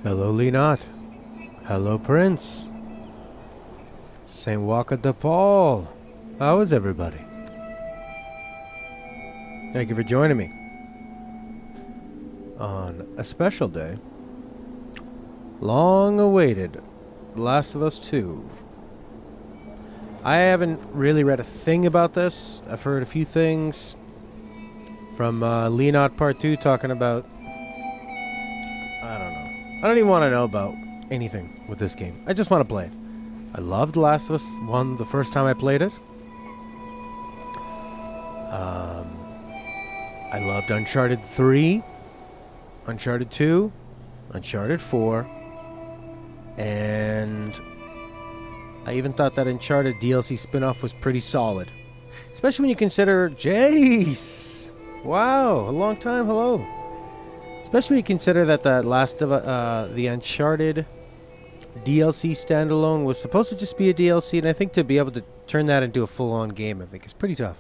Hello, Leonot. Hello, Prince. Saint Waka de Paul. How is everybody? Thank you for joining me on a special day. Long awaited Last of Us 2. I haven't really read a thing about this. I've heard a few things from Leonot Part 2 talking about. I don't know. I don't even want to know about anything with this game. I just want to play it. I loved Last of Us 1 the first time I played it. I loved Uncharted 3, Uncharted 2, Uncharted 4, and I even thought that Uncharted DLC spin-off was pretty solid. Especially when you consider Jace. Wow, a long time, hello. Especially when you consider that the Uncharted DLC standalone was supposed to just be a DLC, and I think to be able to turn that into a full-on game, I think is pretty tough.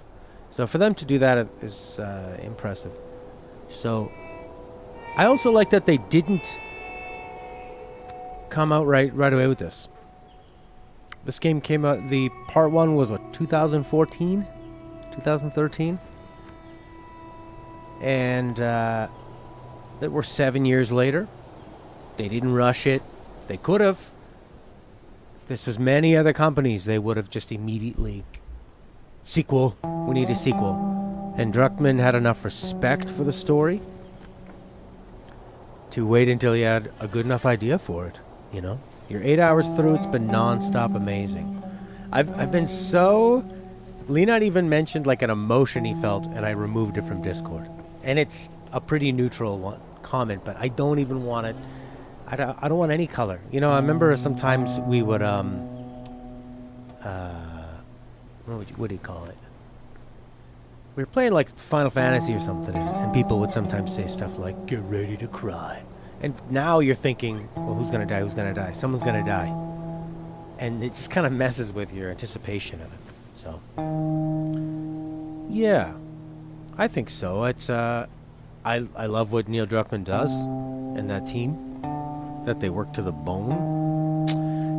So for them to do that is impressive. So I also like that they didn't come out right away with this. This game came out, the part 1 was what, 2014? 2013? And it were 7 years later. They didn't rush it. They could have. If this was many other companies, they would have just immediately... Sequel. We need a sequel. And Druckmann had enough respect for the story to wait until he had a good enough idea for it, you know? You're 8 hours through, it's been non-stop amazing. I've been so... Leonard even mentioned like an emotion he felt, and I removed it from Discord. And it's a pretty neutral comment, but I don't even want it... I don't want any color. You know, I remember sometimes we would, what do you call it? We were playing like Final Fantasy or something, and people would sometimes say stuff like, "Get ready to cry." And now you're thinking, well, who's gonna die? Who's gonna die? Someone's gonna die. And it just kind of messes with your anticipation of it. So, yeah, I think so. It's, I love what Neil Druckmann does and that team, that they work to the bone.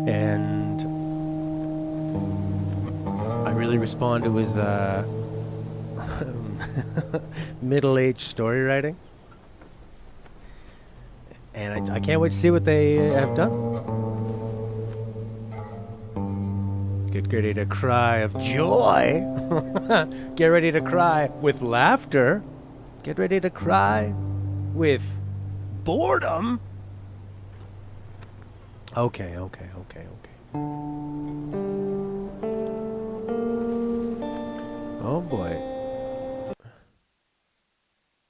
And I really respond to his, middle-aged story writing. And I can't wait to see what they have done. Get ready to cry of joy. Get ready to cry with laughter. Get ready to cry with boredom. Okay. Oh boy.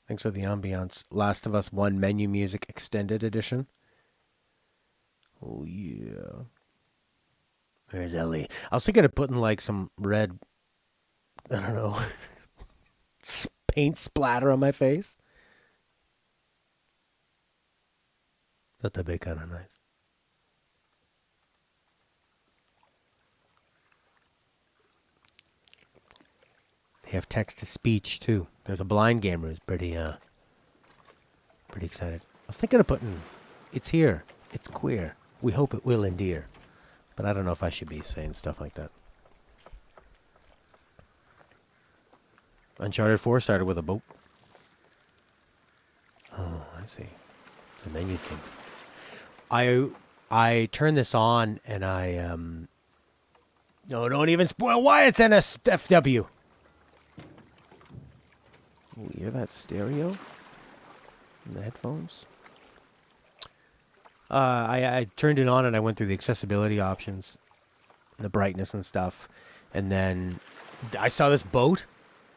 Thanks for the ambiance. Last of Us 1 menu music extended edition. Oh yeah. There's Ellie. I was thinking of putting like some red, I don't know, paint splatter on my face. Thought that'd be kind of nice. They have text to speech too. There's a blind gamer who's pretty excited. I was thinking of putting, "It's here. It's queer. We hope it will endear." But I don't know if I should be saying stuff like that. Uncharted 4 started with a boat. Oh, I see. The menu thing. I turned this on and I no, don't even spoil why it's NSFW. Oh, you hear that stereo in the headphones? I turned it on and I went through the accessibility options, the brightness and stuff, and then I saw this boat,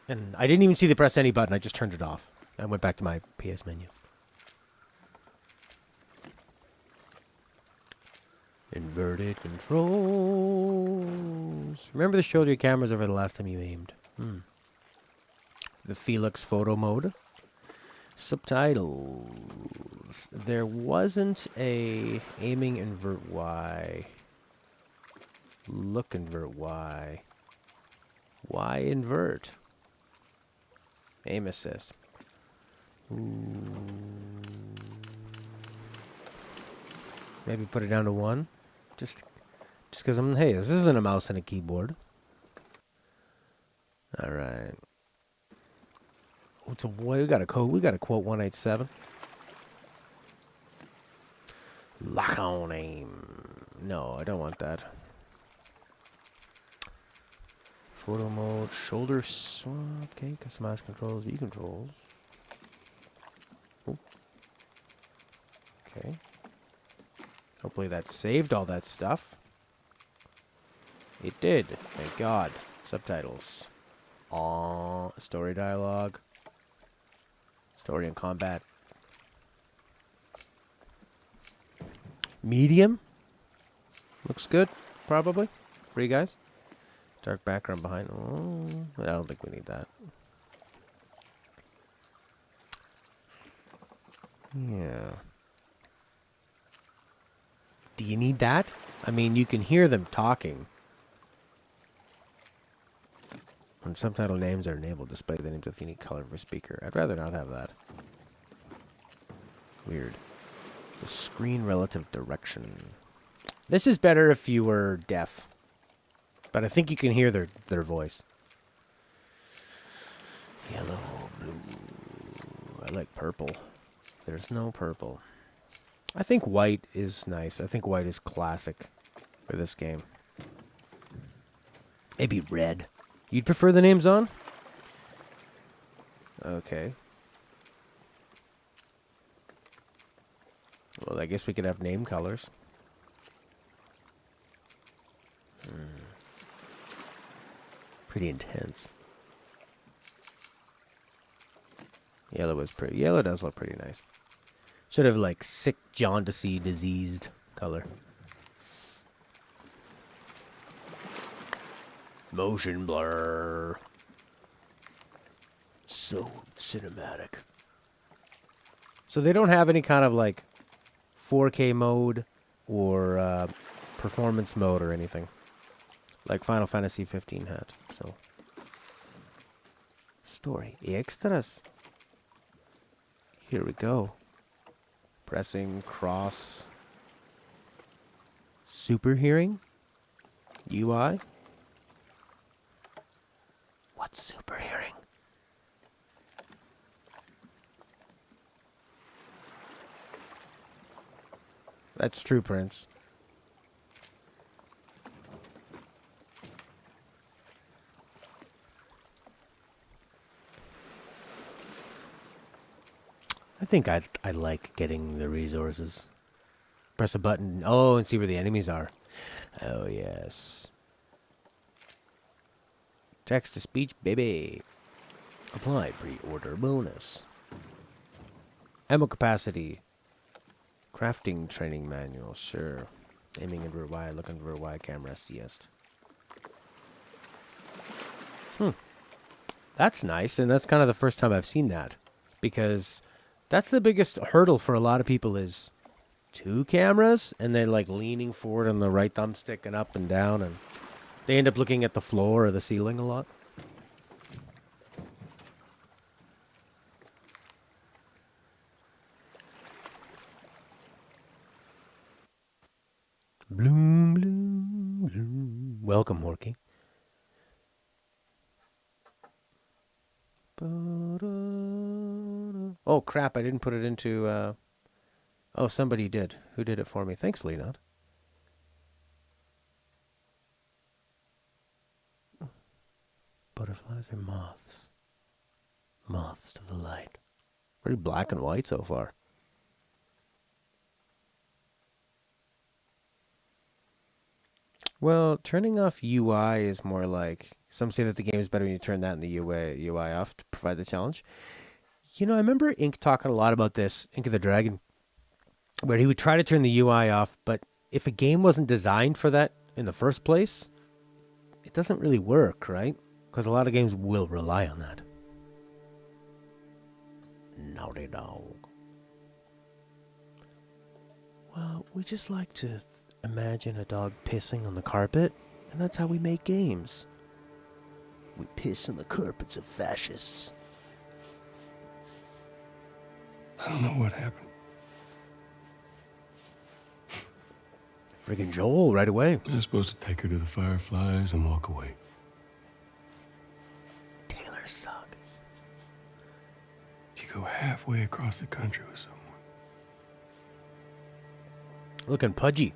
and I didn't even see the press any button. I just turned it off. I went back to my PS menu. Inverted controls. Remember to show your cameras over the last time you aimed. The Felix photo mode. Subtitles. There wasn't a aiming invert Y. Look invert Y. Y invert. Aim assist. Ooh. Maybe put it down to 1. Just because hey, this isn't a mouse and a keyboard. All right. What's what we got a code? We got a quote 187. Lock on aim. No, I don't want that. Photo mode, shoulder swap. Okay, customize controls, view controls. Ooh. Okay. Hopefully that saved all that stuff. It did. Thank God. Subtitles. Aww. Story dialogue. Story and combat. Medium. Looks good. Probably. For you guys. Dark background behind. Oh, I don't think we need that. Yeah. Do you need that? I mean, you can hear them talking. When subtitle names are enabled, display the names with unique color for speaker. I'd rather not have that. Weird. The screen relative direction. This is better if you were deaf. But I think you can hear their voice. Yellow, blue. I like purple. There's no purple. I think white is nice. I think white is classic for this game. Maybe red. You'd prefer the names on? Okay. Well, I guess we could have name colors. Pretty intense. Yellow is pretty. Yellow does look pretty nice. Should have like sick, jaundicey, diseased color. Motion blur. So cinematic. So they don't have any kind of like 4K mode or performance mode or anything like Final Fantasy 15 had. So story extras. Here we go. Pressing cross. Super hearing. UI. What's super hearing? That's true, Prince. I think I like getting the resources. Press a button. Oh, and see where the enemies are. Oh, yes. Text to speech, baby. Apply pre-order bonus. Ammo capacity. Crafting training manual, sure. Aiming and rear Y, looking for Y camera, yes. That's nice, and that's kind of the first time I've seen that. Because that's the biggest hurdle for a lot of people is 2 cameras, and they're like leaning forward on the right thumbstick and up and down, and they end up looking at the floor or the ceiling a lot. Bloom, bloom, bloom. Welcome, Horky. Oh, crap, I didn't put it into... Oh, somebody did. Who did it for me? Thanks, Leonard. Butterflies or moths? Moths to the light. Pretty black and white so far. Well, turning off UI is more like... Some say that the game is better when you turn that in the UI off to provide the challenge. You know, I remember Ink talking a lot about this, Ink of the Dragon, where he would try to turn the UI off, but if a game wasn't designed for that in the first place, it doesn't really work, right? Because a lot of games will rely on that. Naughty Dog. Well, we just like to imagine a dog pissing on the carpet, and that's how we make games. We piss on the carpets of fascists. I don't know what happened. Friggin' Joel right away. I was supposed to take her to the Fireflies and walk away. Taylor suck. You go halfway across the country with someone. Looking pudgy.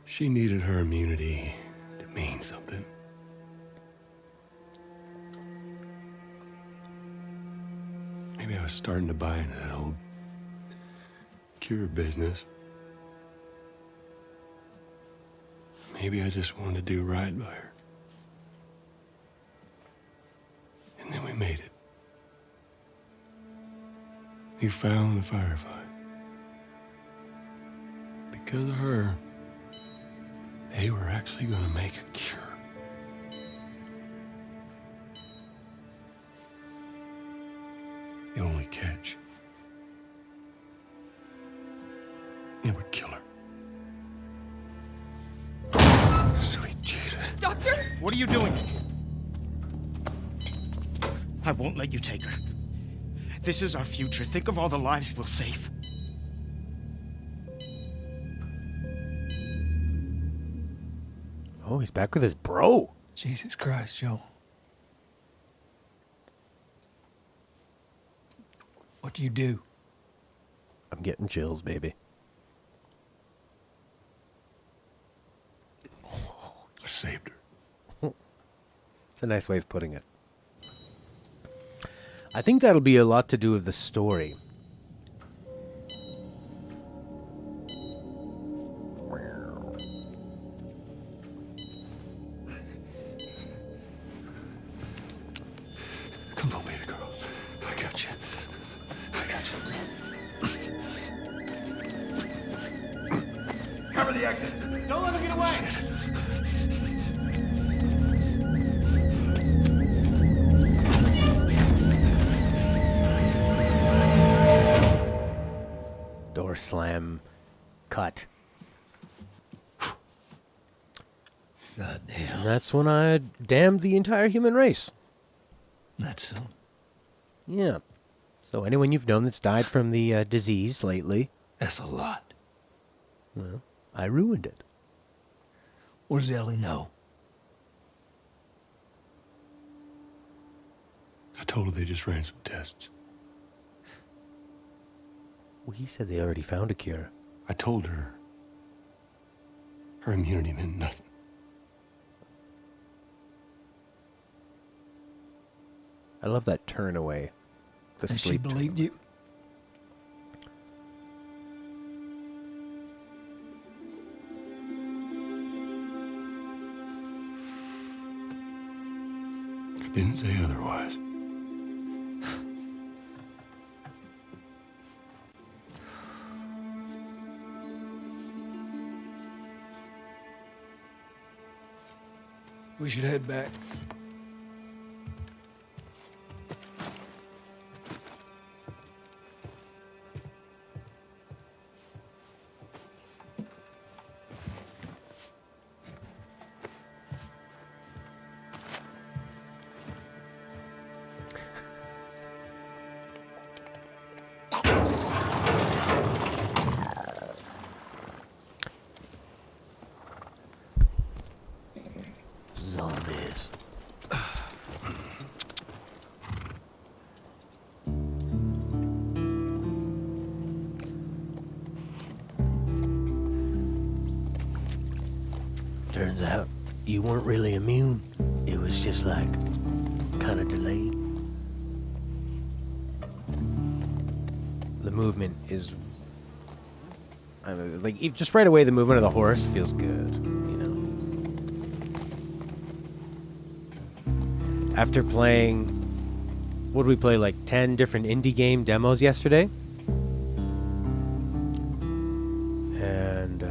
She needed her immunity to mean something. Maybe I was starting to buy into that old cure business. Maybe I just wanted to do right by her. And then we made it. We found the Firefly. Because of her, they were actually going to make a cure. The only catch, it would kill her. Sweet Jesus. Doctor? What are you doing? I won't let you take her. This is our future. Think of all the lives we'll save. Oh, he's back with his bro. Jesus Christ, Joe. What do you do? I'm getting chills, baby. I saved her. It's a nice way of putting it. I think that'll be a lot to do with the story. Come on, baby girl. I got you. I got you. Cover the exit. Don't let him get away. Door slam. Cut. God damn. And that's when I damned the entire human race. That's so. Yeah. So anyone you've known that's died from the disease lately, That's a lot. well, I ruined it. What does Ellie know? I told her they just ran some tests. Well, he said they already found a cure. I told her her immunity meant nothing. I love that turn away. The And she sleep turn believed away. you? I didn't say otherwise. We should head back. Zombies. Turns out you weren't really immune. It was just like kind of delayed. The movement is, I mean, like just right away. The movement of the horse feels good. You know. After playing, what did we play? Like 10 different indie game demos yesterday. And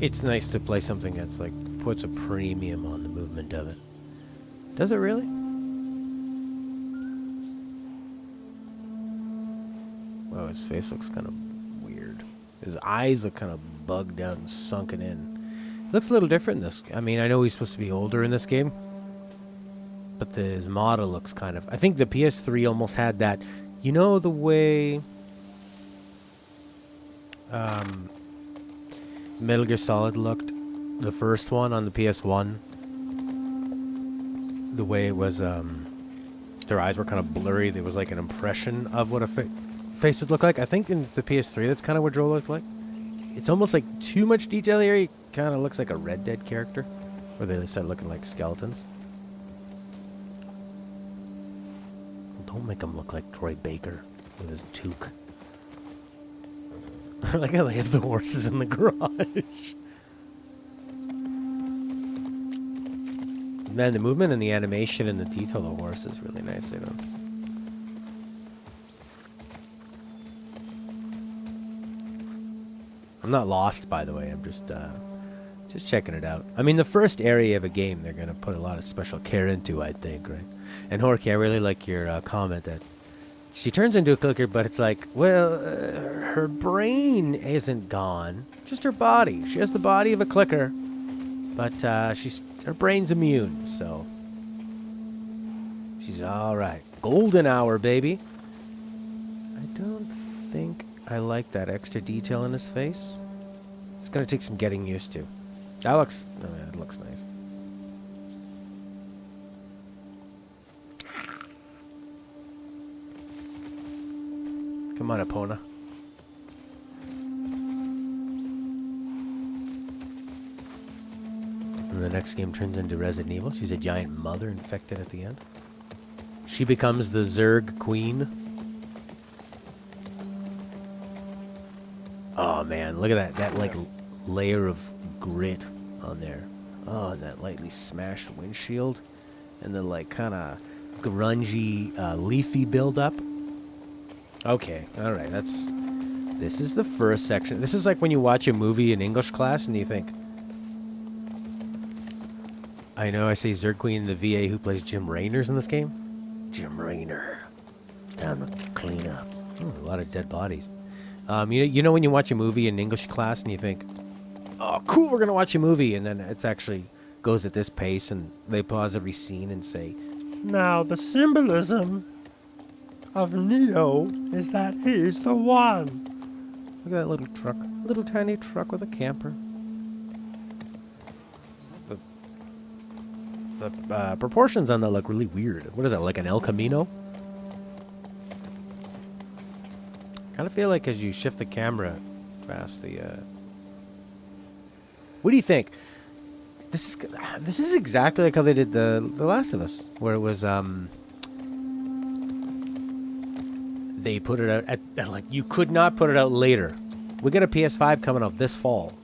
it's nice to play something that's like puts a premium on the movement of it. Does it really? Wow, his face looks kind of weird. His eyes look kind of bugged out and sunken in. Looks a little different in this. I mean, I know he's supposed to be older in this game, but his model looks kind of... I think the PS3 almost had that... You know the way... Metal Gear Solid looked, the first one on the PS1, the way it was, their eyes were kind of blurry. There was like an impression of what a face would look like. I think in the PS3, that's kind of what Joel looked like. It's almost like too much detail here. He kind of looks like a Red Dead character, where they start looking like skeletons. Don't make him look like Troy Baker with his toque. I like how they have the horses in the garage. Man, the movement and the animation and the detail of the horse is really nice, you know. I'm not lost, by the way. I'm just checking it out. I mean, the first area of a game, they're gonna put a lot of special care into, I think, right? And Horky, I really like your comment that she turns into a clicker, but it's like, well, her brain isn't gone, just her body. She has the body of a clicker, but her brain's immune, so she's all right. Golden hour, baby. I don't think I like that extra detail in his face. It's gonna take some getting used to. That looks nice. Come on, Epona. And the next game turns into Resident Evil. She's a giant mother infected at the end. She becomes the Zerg Queen. Oh man, look at that like layer of grit on there. Oh, and that lightly smashed windshield. And the like kind of grungy leafy buildup. Okay, alright, this is the first section. This is like when you watch a movie in English class and you think, I know I say Zerg Queen in the VA who plays Jim Rayners in this game. Jim Rayner. Time to clean up. A lot of dead bodies. You know when you watch a movie in English class and you think, oh, cool, we're going to watch a movie. And then it's actually goes at this pace and they pause every scene and say, now the symbolism of Neo is that he's the one. Look at that little truck. Little tiny truck with a camper. The proportions on that look really weird. What is that, like an El Camino? Kind of feel like as you shift the camera past the... What do you think? This is exactly like how they did the Last of Us, where it was they put it out at like you could not put it out later. We got a PS5 coming out this fall.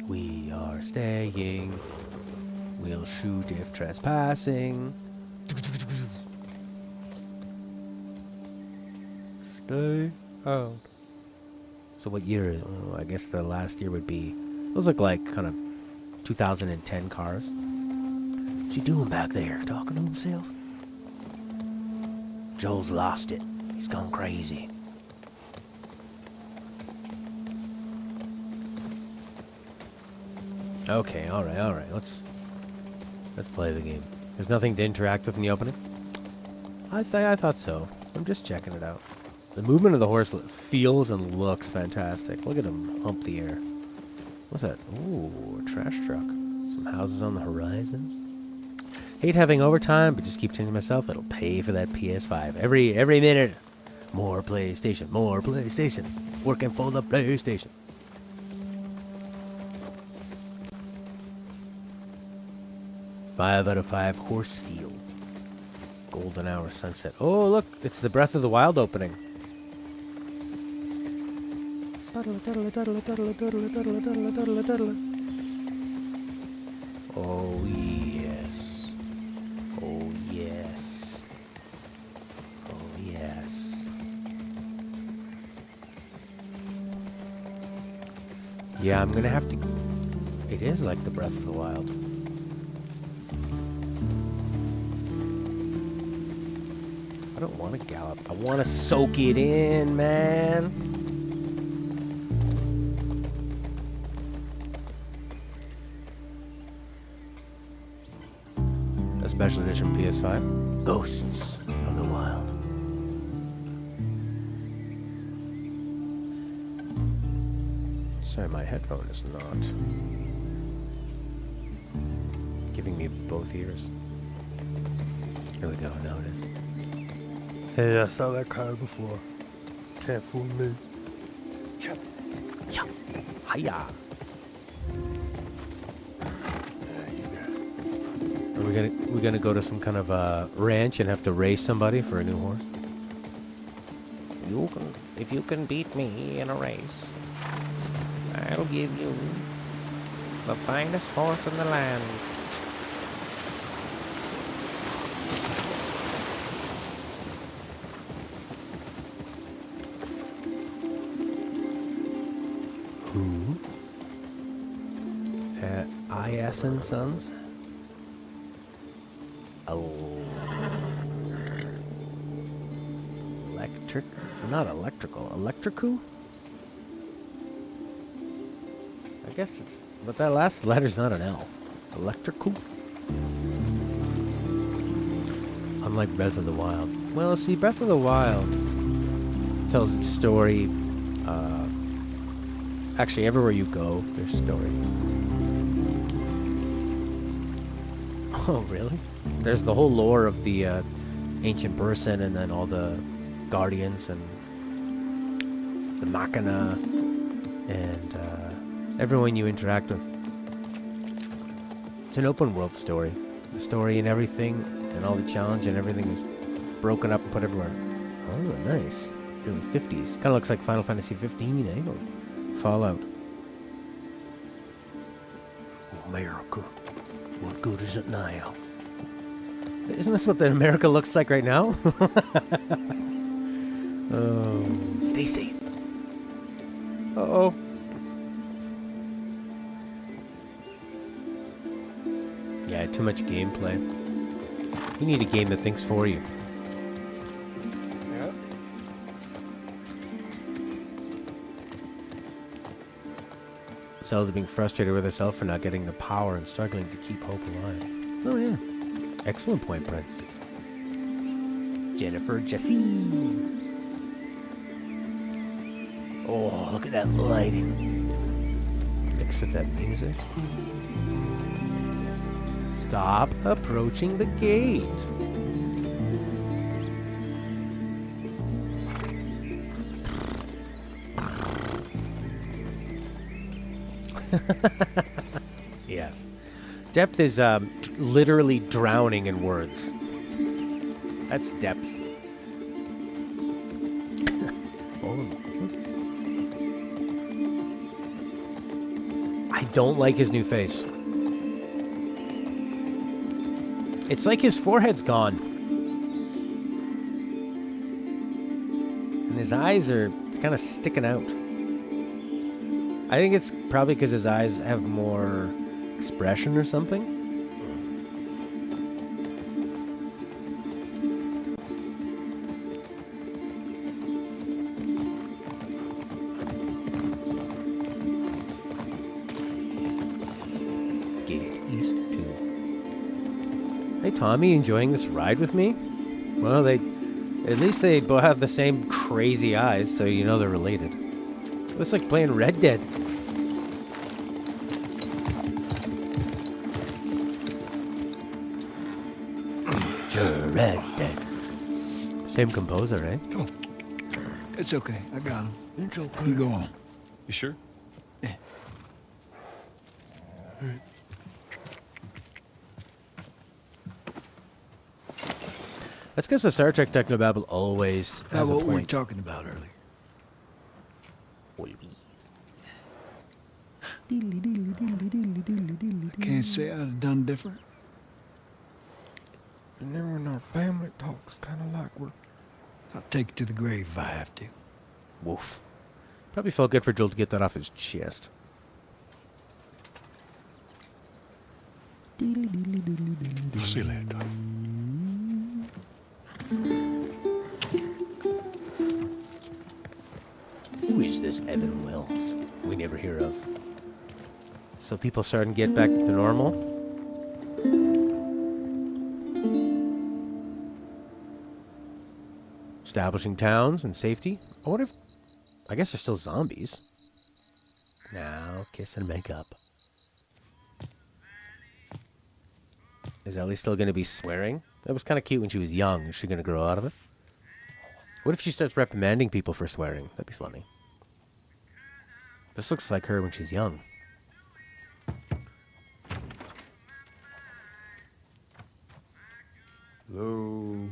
We are staying. We'll shoot if trespassing. Stay out. So what year? Oh, I guess the last year would be. Those look like kind of 2010 cars. What's he doing back there? Talking to himself? Joel's lost it. He's gone crazy. Okay, alright. Let's play the game. There's nothing to interact with in the opening? I thought so. I'm just checking it out. The movement of the horse feels and looks fantastic. Look at him hump the air. What's that? Ooh, a trash truck. Some houses on the horizon. Hate having overtime, but just keep telling myself it'll pay for that PS5. Every minute. More PlayStation. More PlayStation. Working for the PlayStation. Five out of 5 Horsefield. Golden hour sunset. Oh, look. It's the Breath of the Wild opening. Oh, yes. Oh, yes. Oh, yes. Yeah, I'm gonna have to... It is like the Breath of the Wild. I don't want to gallop. I want to soak it in, man. A special edition PS5. Ghosts of the Wild. Sorry, my headphone is not giving me both ears. Here we go, now it is. Hey, I saw that car before. Can't fool me. Yeah. Hiya. Are we gonna go to some kind of ranch and have to race somebody for a new horse? If you can beat me in a race, I'll give you the finest horse in the land. Who? IS and Sons? Not electrical. Electrical? I guess it's... But that last letter's not an L. Electrical? Unlike Breath of the Wild. Well, see, Breath of the Wild tells its story. Actually, everywhere you go, there's story. Oh, really? There's the whole lore of the ancient person, and then all the guardians and the Machina, and everyone you interact with. It's an open world story. The story and everything, and all the challenge and everything is broken up and put everywhere. Oh, nice. Really 50s. Kind of looks like Final Fantasy 15, eh? Or Fallout. America. What good is it now? Isn't this what the America looks like right now? Oh, stay safe. Uh-oh. Yeah, too much gameplay. You need a game that thinks for you. Yeah. Zelda being frustrated with herself for not getting the power and struggling to keep hope alive. Oh, yeah. Excellent point, Prince. Jennifer Jesse. Oh, look at that lighting. Mixed with that music. Stop approaching the gate. Yes. Depth is literally drowning in words. That's depth. I don't like his new face. It's like his forehead's gone. And his eyes are kind of sticking out. I think it's probably because his eyes have more expression or something. Gate East 2. Hey Tommy, enjoying this ride with me? Well, at least they both have the same crazy eyes, so you know they're related. It's like playing Red Dead. Red Dead. Same composer, eh? Oh, it's okay. I got him. It's okay. You go on. You sure? Yeah. That's because the Star Trek Technobabble always Now, has a what were we point. talking about earlier? Always. I can't say I'd have done different. And then when our family talks, kind of like we're... I'll take it to the grave if I have to. Woof. Probably felt good for Joel to get that off his chest. I'll see you later, Doc. Who is this Evan Wells? We never hear of. So people starting to get back to normal? Establishing towns and safety? I wonder if... I guess they're still zombies. Now, kiss and make up. Is Ellie still going to be swearing? That was kind of cute when she was young. Is she going to grow out of it? What if she starts reprimanding people for swearing? That'd be funny. This looks like her when she's young. Hello?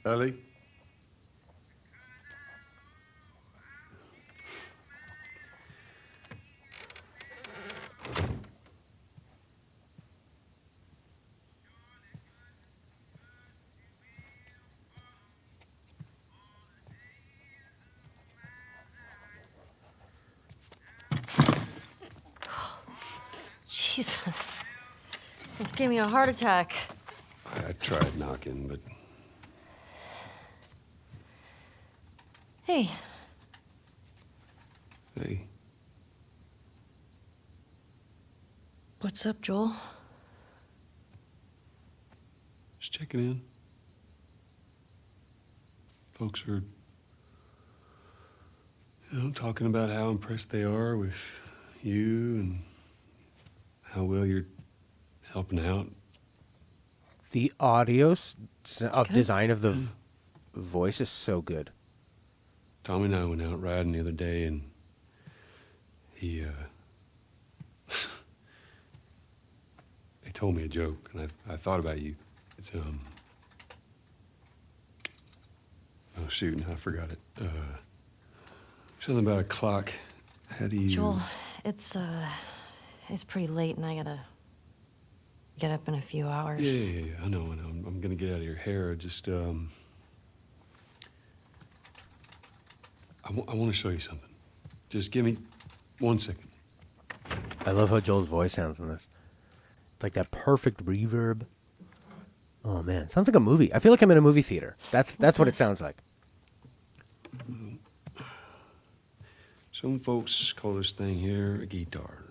Ellie? Jesus. Almost gave me a heart attack. I tried knocking, but Hey, hey, what's up, Joel? just checking in. Folks are, talking about how impressed they are with you and how well you're helping out. The audio good. design of the voice is so good. Tommy and I went out riding the other day, and he told me a joke, and I thought about you. It's oh shoot, I forgot it. Something about a clock. How do you? Joel, it's pretty late and I gotta get up in a few hours. Yeah. I know. I'm gonna get out of your hair. Just I want to show you something. Just give me 1 second. I love how Joel's voice sounds in this. Like that perfect reverb. Oh man, sounds like a movie. I feel like I'm in a movie theater. That's what it sounds like. Some folks call this thing here a guitar.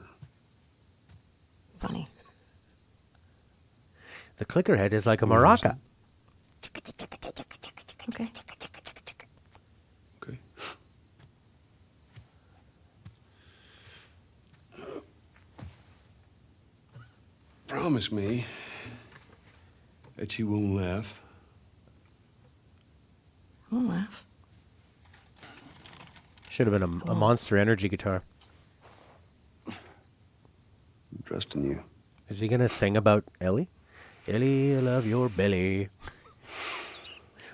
Funny. The clicker head is like a maraca. Okay. Okay. Promise me that you won't laugh. Won't laugh. Should have been a Monster Energy guitar. I'm trusting you. Is he gonna sing about Ellie? Ellie, I love your belly.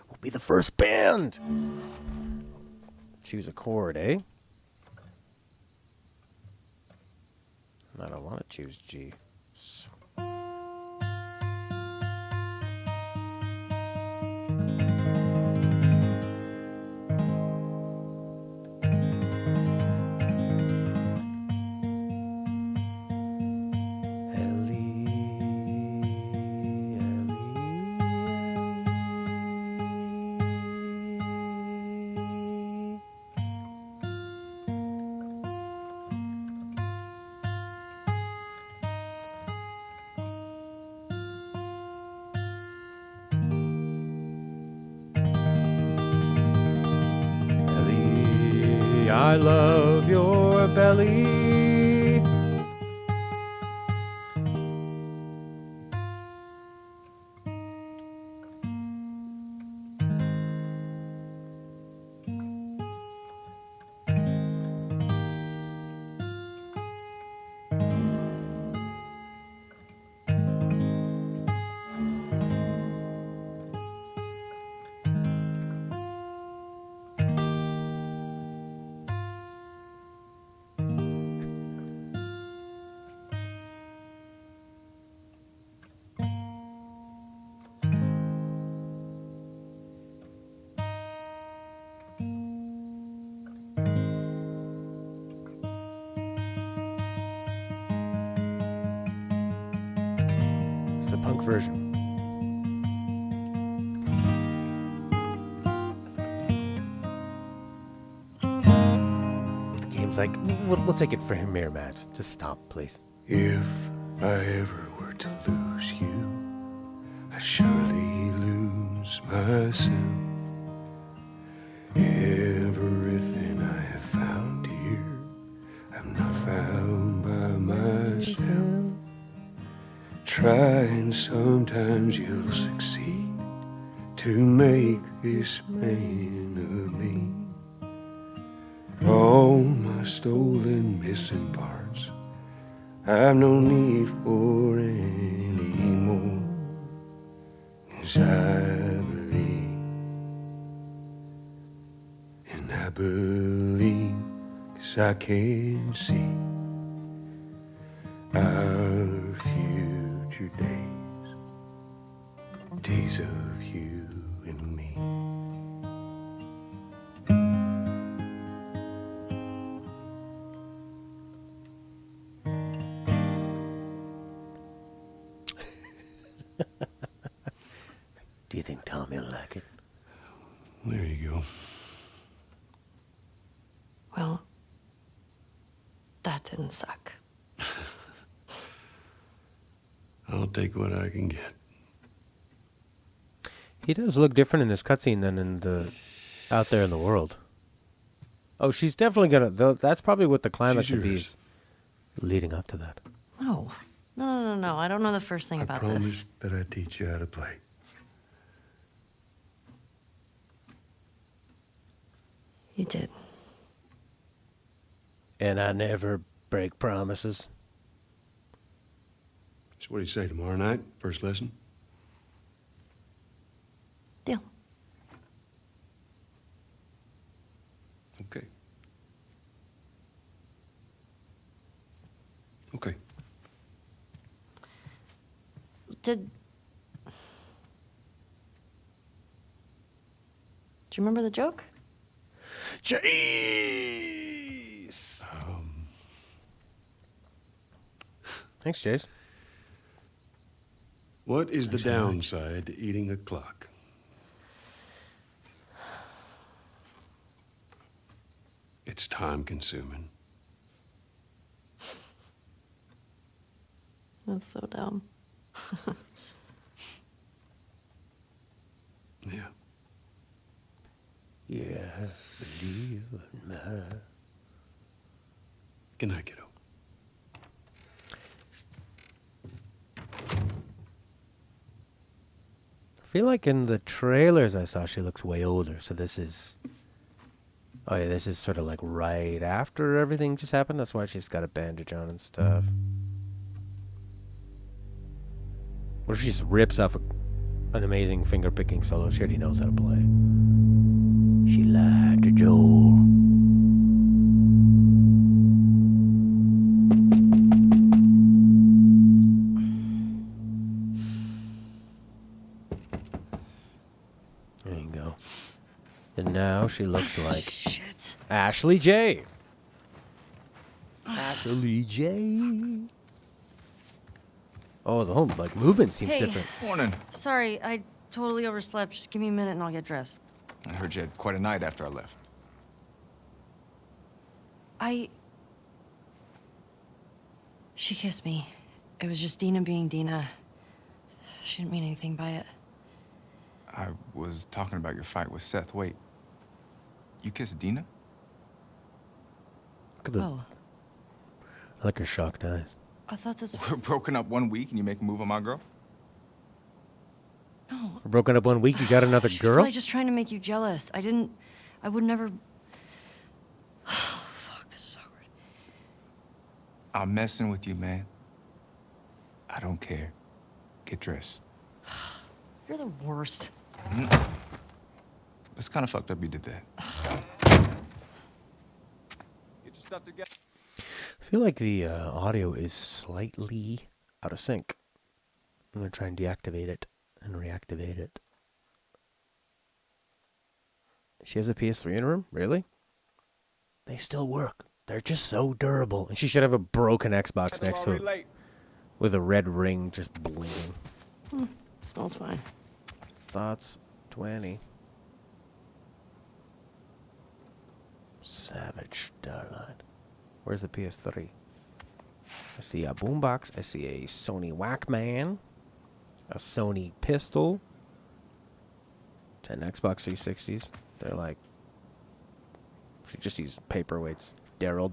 We'll be the first band. Choose a chord, eh? I don't want to choose G. Ellie, I love your belly. It's the punk version. The game's like, we'll take it for him here, Matt. Just stop, please. If I ever were to lose you, I'd surely lose myself. Everything I have found here try and sometimes you'll succeed to make this man of me. All my stolen missing parts I've no need for anymore. 'Cause I believe, and I believe 'cause I can see our future days, days of you and me. Do you think Tommy will like it? There you go. Well, that didn't suck. I'll take what I can get. He does look different in this cutscene than in the out there in the world. Oh, she's definitely gonna. That's probably what the climax She's would be, yours. is leading up to that. No. No. I don't know the first thing I about promised this. that I'd teach you how to play. You did. And I never break promises. So what do you say, tomorrow night? First lesson? Deal. Okay. Okay. Do you remember the joke? Jeez. Thanks, Jace. What is the Thanks very much. downside to eating a clock? It's time consuming. That's so dumb. Yeah. Yeah, believe in my... Good night, kiddo. I feel like in the trailers I saw, she looks way older. So this is... Oh yeah, this is sort of like right after everything just happened. That's why she's got a bandage on and stuff. What if she just rips off an amazing finger-picking solo she already knows how to play? She lied to Joel. There you go. And now she looks like Shit. Ashley J. Ashley J. Oh, the whole like movement seems Hey. different. Morning. Sorry, I totally overslept. Just give me a minute and I'll get dressed. I heard you had quite a night after I left. She kissed me. It was just Dina being Dina. She didn't mean anything by it. I was talking about your fight with Seth. Wait, you kissed Dina? Look at this. Oh, I like her shocked eyes. I thought this... We're broken up 1 week and you make a move on my girl? No. We're broken up 1 week. You got another She's girl? probably just trying to make you jealous. I would never... Oh, fuck, this is awkward. I'm messing with you, man. I don't care. Get dressed. You're the worst. It's kind of fucked up you did that. Get your stuff together. I feel like the audio is slightly out of sync. I'm going to try and deactivate it and reactivate it. She has a PS3 in her room? Really? They still work. They're just so durable. And she should have a broken Xbox next to it with a red ring just blinking. Smells fine. Thoughts 20. Savage Starlight. Where's the PS3? I see a boombox. I see a Sony Walkman. A Sony pistol. 10 Xbox 360s. They're like... She just used paperweights. Daryl.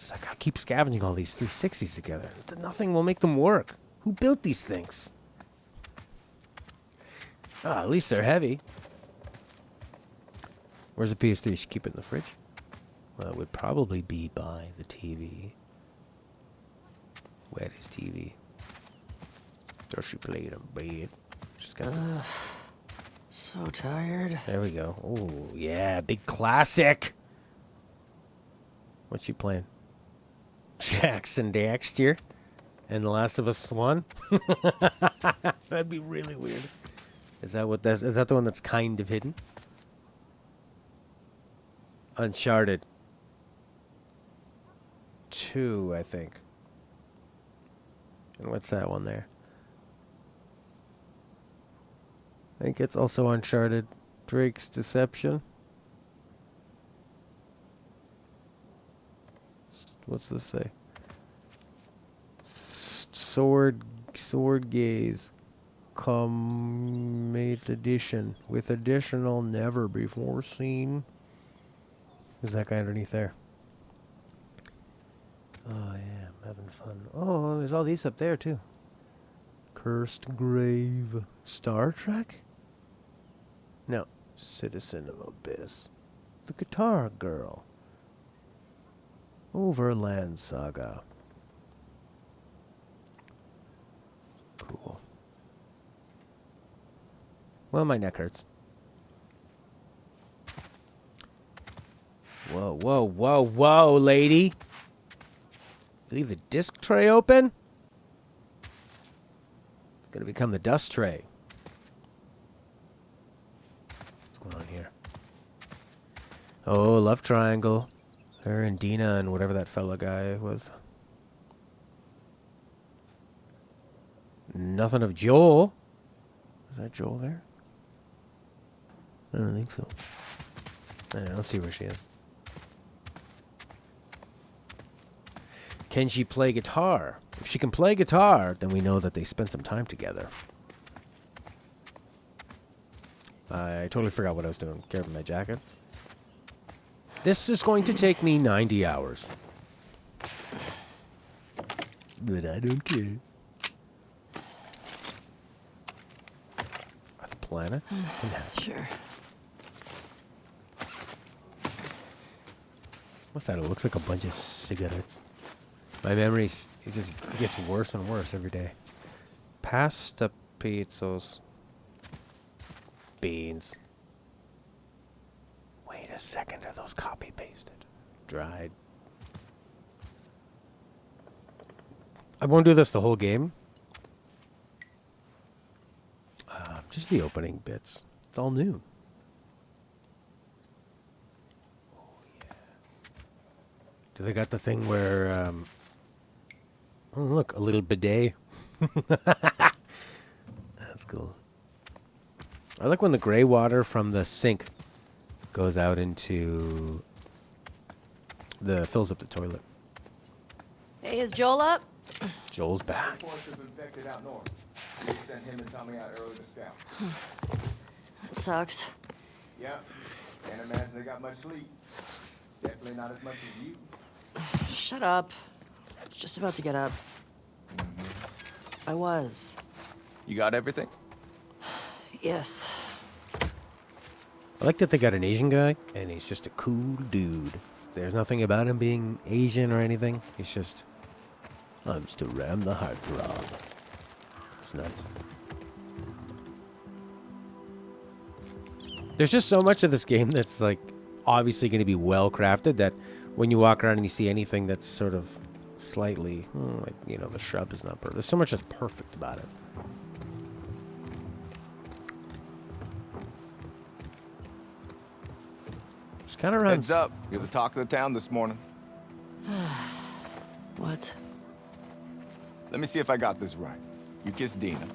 It's like I keep scavenging all these 360s together. Nothing will make them work. Who built these things? Ah, at least they're heavy. Where's the PS3? Should keep it in the fridge? Well, it would probably be by the TV. Where is TV? Or she played in bed. Just gonna. So tired. There we go. Oh yeah, big classic. What's she playing? Jackson Daxter and The Last of Us 1. That'd be really weird. Is that what that's? Is that the one that's kind of hidden? Uncharted 2, I think. And what's that one there? I think it's also Uncharted. Drake's Deception. What's this say? Sword Gaze. Commate Edition. With additional never before seen. Who's that guy underneath there? Oh yeah, I'm having fun. Oh, there's all these up there too. Cursed Grave. Star Trek? No. Citizen of Abyss. The Guitar Girl. Overland Saga. Cool. Well, my neck hurts. Whoa, whoa, whoa, whoa, lady. Leave the disc tray open? It's gonna become the dust tray. What's going on here? Oh, love triangle. Her and Dina and whatever that fella guy was. Nothing of Joel. Is that Joel there? I don't think so. I don't know, let's see where she is. Can she play guitar? If she can play guitar, then we know that they spent some time together. I totally forgot what I was doing. Grabbing my jacket. This is going to take me 90 hours. But I don't care. Are the planets? Sure. What's that? It looks like a bunch of cigarettes. My memory, it just gets worse and worse every day. Pasta pizzas. Beans. Wait a second, are those copy pasted? Dried. I won't do this the whole game. Just the opening bits. It's all new. Oh, yeah. Do they got the thing where, oh, look, a little bidet. That's cool. I like when the gray water from the sink goes out into fills up the toilet. Hey, is Joel up? Joel's back. Forces infected out north. We sent him and Tommy out early to scout. That sucks. Yeah. Can't imagine they got much sleep. Definitely not as much as you. Shut up. I was just about to get up. I was. You got everything? Yes. I like that they got an Asian guy, and he's just a cool dude. There's nothing about him being Asian or anything. He's just, I'm just a Ram the Heartthrob. It's nice. There's just so much of this game that's like obviously going to be well crafted that when you walk around and you see anything that's sort of slightly, like, you know, the shrub is not perfect. There's so much that's perfect about it. Just kind of runs. Heads up. You're the talk of the town this morning. What? Let me see if I got this right. You kissed Dina,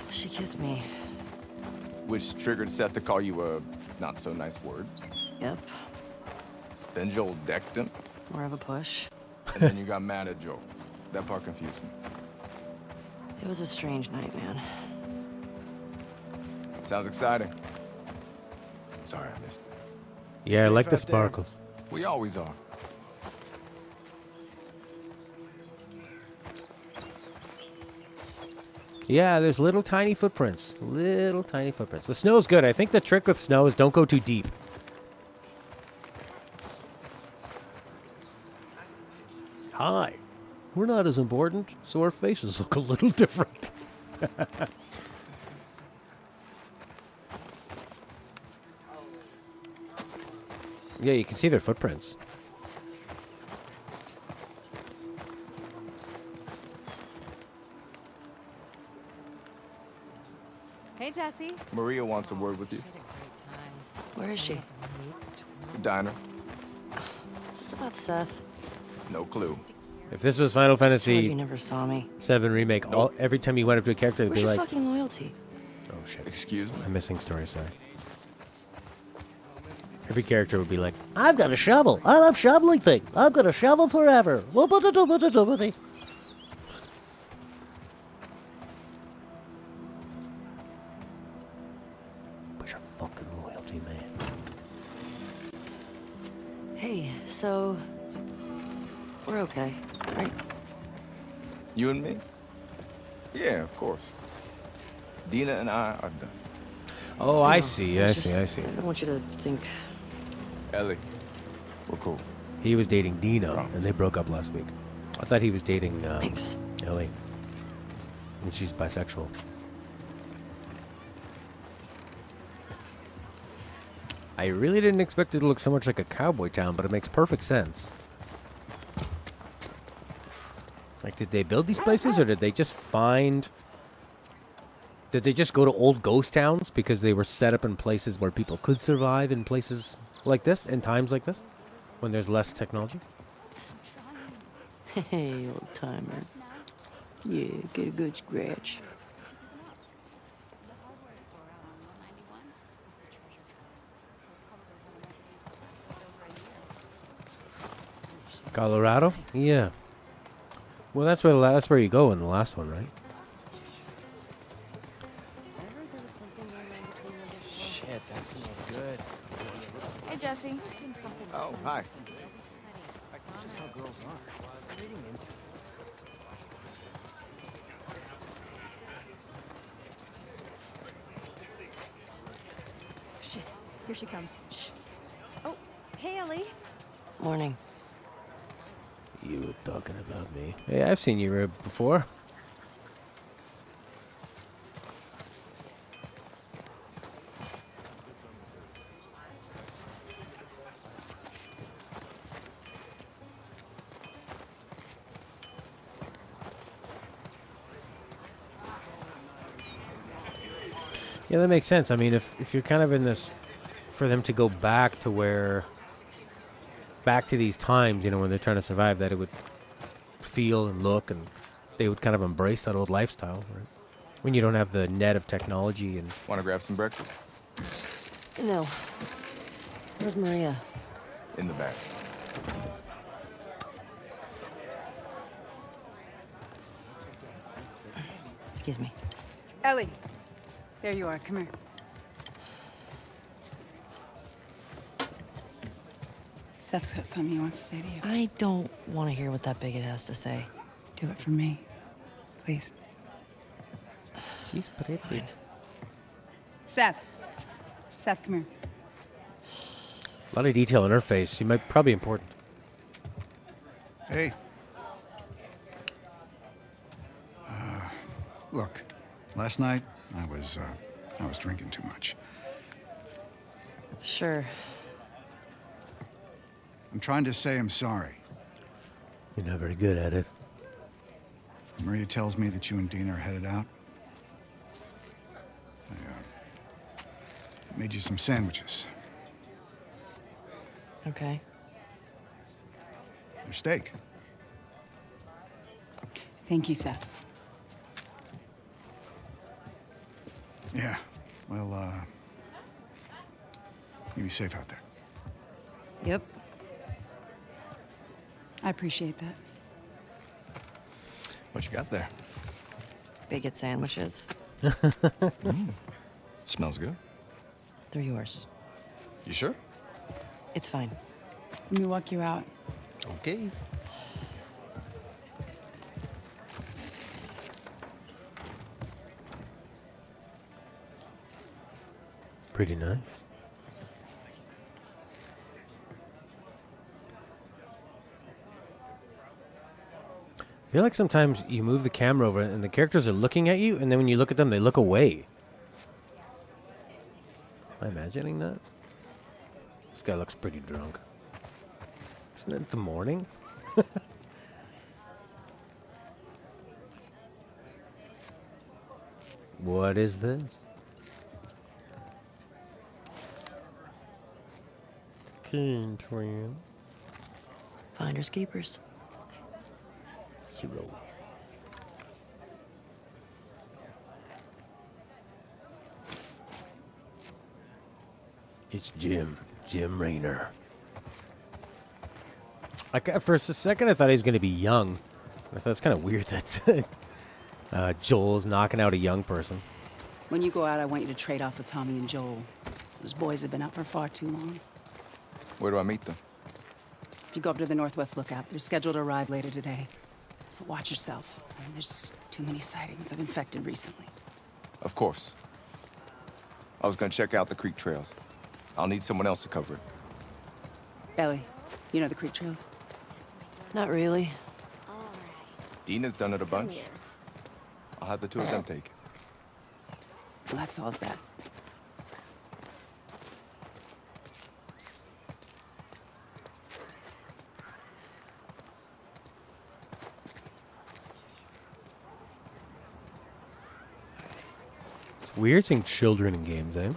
She kissed me. which triggered Seth to call you a not so nice word. Yep. Then Joel decked him, More of a push. and then you got mad at Joel. That part confused me. It was a strange night, man. Sounds exciting. Sorry I missed it. Yeah, I Safe like the out there. sparkles. We always are. Yeah, there's little tiny footprints. Little tiny footprints. The snow's good. I think the trick with snow is don't go too deep. Hi. We're not as important, so our faces look a little different. Yeah, you can see their footprints. Hey, Jesse. Maria wants a word with you. Where is she? Diner. Is this about Seth? No clue. If this was Final Just tell her you Fantasy never saw me. 7 Remake, every time you went up to a character, they'd Where's be your like, fucking loyalty? oh shit, Excuse me? I'm missing story, sorry. Every character would be like, I've got a shovel. I love shoveling things. I'm going to shovel forever. Whoopity-doopity-doopity. Where's your fucking loyalty, man? Hey, so we're okay, right? You and me? Yeah, of course. Dina and I are done. Oh, I see, I It's see, just- I see. I don't want you to think. Ellie, we're cool. He was dating Dina, and they broke up last week. I thought he was dating Thanks. Ellie. And she's bisexual. I really didn't expect it to look so much like a cowboy town, but it makes perfect sense. Like, did they build these places, or did they just find... Did they just go to old ghost towns because they were set up in places where people could survive in places like this, in times like this, when there's less technology? Hey, old timer. Yeah, get a good scratch. Colorado? Yeah. Well, that's where you go in the last one, right? Shit, that smells good. Hey, Jesse. Oh, hi. That's just how girls are. Reading into Shit. Here she comes. Shh. Oh, hey, Ellie. Morning. You were talking about me. Hey, I've seen you before. Yeah, that makes sense. I mean, if you're kind of in this, for them to go back to where, back to these times, you know, when they're trying to survive, that it would feel and look, and they would kind of embrace that old lifestyle, right? When you don't have the net of technology and... Want to grab some breakfast? No. Where's Maria? In the back. Excuse me. Ellie. There you are. Come here. Seth's got something he wants to say to you. I don't want to hear what that bigot has to say. Do it for me. Please. She's pretty. Seth. Seth, come here. A lot of detail in her face. She might probably important. Hey. Look, last night I was drinking too much. Sure. I'm trying to say I'm sorry. You're not very good at it. Maria tells me that you and Dina are headed out. I made you some sandwiches. Okay. Your steak. Thank you, Seth. Yeah. Well, you be safe out there. Yep. I appreciate that. What you got there? Bigot sandwiches. Smells good. They're yours. You sure? It's fine. Let me walk you out. Okay. Pretty nice. I feel like sometimes you move the camera over and the characters are looking at you, and then when you look at them, they look away. Am I imagining that? This guy looks pretty drunk. Isn't it the morning? What is this? Keene twin. Finders keepers. Hero. It's Jim Raynor. For a second, I thought he was going to be young. I thought it's kind of weird that Joel's knocking out a young person. When you go out, I want you to trade off with Tommy and Joel. Those boys have been up for far too long. Where do I meet them? If you go up to the Northwest Lookout, they're scheduled to arrive later today. But watch yourself. I mean, there's too many sightings of infected recently. Of course. I was gonna check out the creek trails. I'll need someone else to cover it. Ellie, you know the creek trails? Not really. Dina's done it a bunch. I'll have the two of them take it. Well, that solves that. It's weird seeing children in games, eh?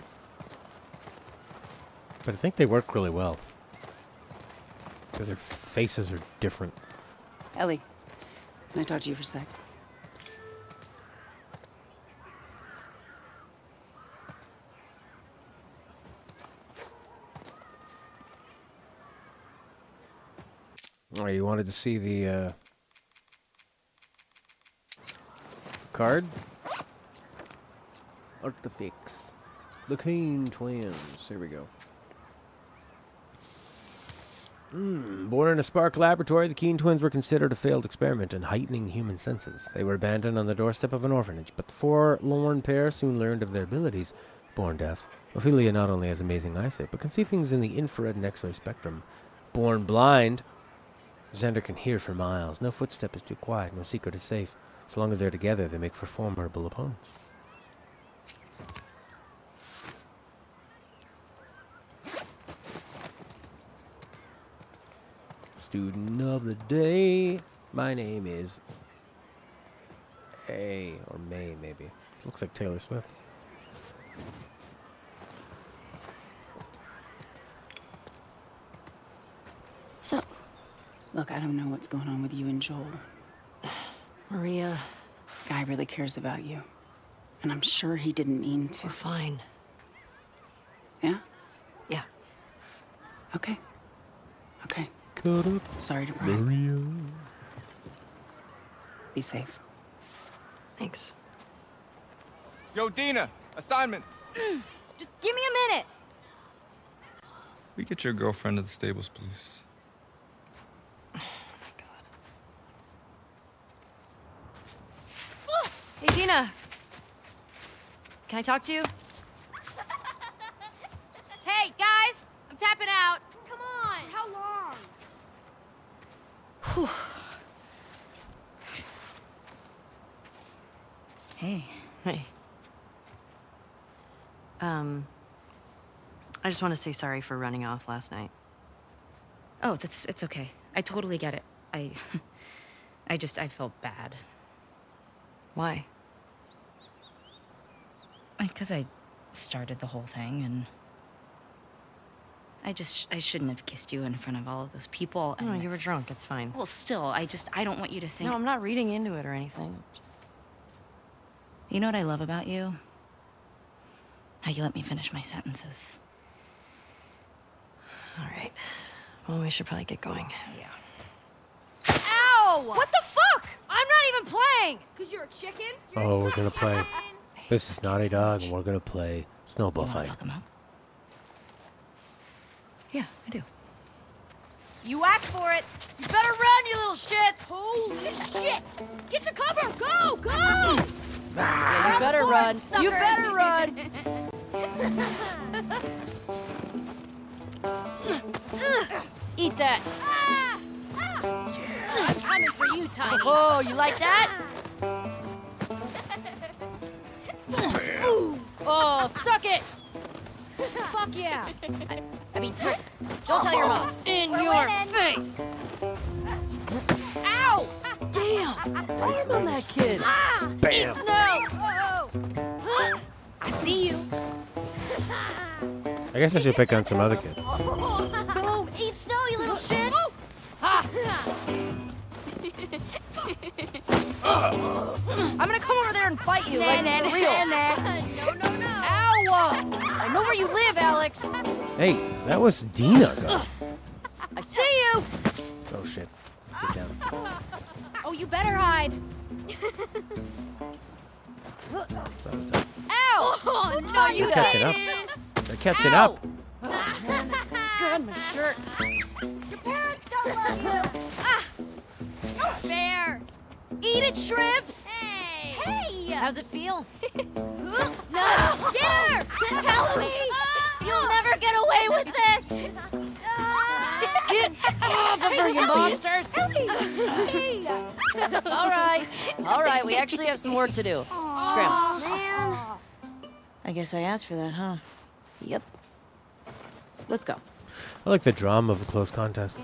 But I think they work really well. Because their faces are different. Ellie, can I talk to you for a sec? Oh, you wanted to see the card? Artifix. The Keene twins. Here we go. Born in a Spark laboratory, the Keene twins were considered a failed experiment in heightening human senses. They were abandoned on the doorstep of an orphanage, but the forlorn pair soon learned of their abilities. Born deaf, Ophelia not only has amazing eyesight, but can see things in the infrared and X-ray spectrum. Born blind, Xander can hear for miles. No footstep is too quiet, no secret is safe. As long as they're together, they make for formidable opponents. Student of the day. My name is A or May, maybe. Looks like Taylor Swift. So, Look, I don't know what's going on with you and Joel. Maria, Guy really cares about you. And I'm sure he didn't mean to. we're fine. Yeah? Yeah. Okay. Okay. Cut up, Sorry to pry. Maria. Be safe. Thanks. Yo, Dina! Assignments! Just give me a minute. We get your girlfriend to the stables, please. Hey, Dina. Can I talk to you? Hey, guys, I'm tapping out. Come on. How long? Hey. Hey. I just want to say sorry for running off last night. Oh, it's okay. I totally get it. I felt bad. Why? Because I started the whole thing, and I shouldn't have kissed you in front of all of those people. No, And you were drunk. It's fine. well, still, I don't want you to think. No, I'm not reading into it or anything. Just... You know what I love about you? How you let me finish my sentences. All right. Well, we should probably get going. Yeah. Ow! What the fuck? I'm not even playing. Cause you're a chicken. Oh, we're gonna play. This is Naughty Dog, and we're gonna play Snowball You wanna Fight. fuck 'em up? Yeah, I do. You asked for it. You better run, you little shits. Holy shit! Get your cover. Go, go! Yeah, you better run. You Suckers. better run. Eat that. I'm coming for you, Tiny. Oh, you like that? Oh, suck it! Fuck yeah! I mean, don't tell your mom. In your face! Ow! Damn! Arm on that kid! Bam! Eat snow! Uh-oh! I see you. I guess I should pick on some other kids. Boom! Eat snow, you little shit! Ha! I'm gonna come over there and fight you, like for real. No. Ow! I know where you live, Alex. Hey, that was Dina, guys. I see you. Oh shit. Get down. Oh, you better hide. That was done. Ow! Oh, no, you They're catching up. They're catching up. God, my shirt. Your parents don't love you. No fair. Eat it, shrimps. Hey. How's it feel? No. Get her. Help me. You'll never get away with this. Get off of her, you monsters. All right. We actually have some work to do. Scram. Man. I guess I asked for that, huh? Yep. Let's go. I like the drama of a close contest.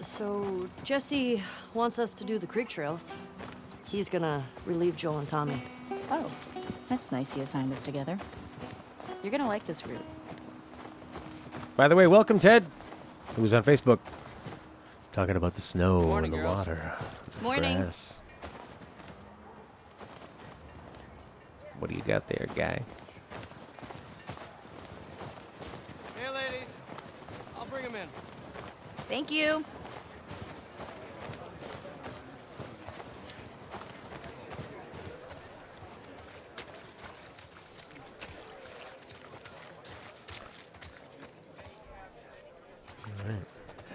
So, Jesse wants us to do the creek trails. He's gonna relieve Joel and Tommy. Oh, that's nice you assigned us together. You're gonna like this route. By the way, welcome Ted, who was on Facebook, talking about the snow and the water. The Morning. grass. What do you got there, guy? Hey, ladies. I'll bring them in. Thank you.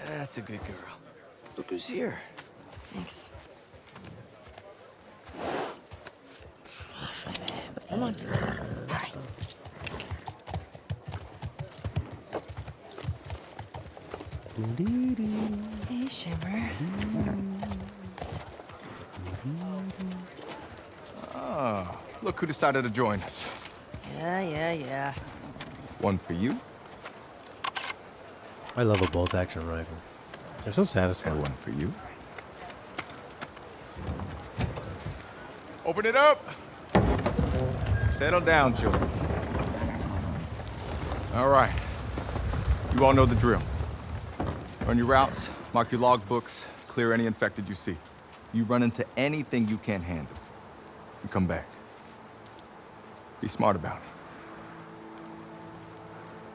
That's a good girl. Look who's here. Thanks. Come on. Hey, Shimmer. Ah, look who decided to join us. Yeah. One for you, I love a bolt-action rifle. They're so satisfying. and one for you. Open it up. Settle down, children. All right. You all know the drill. Run your routes, mark your logbooks, clear any infected you see. You run into anything you can't handle, you come back. Be smart about it.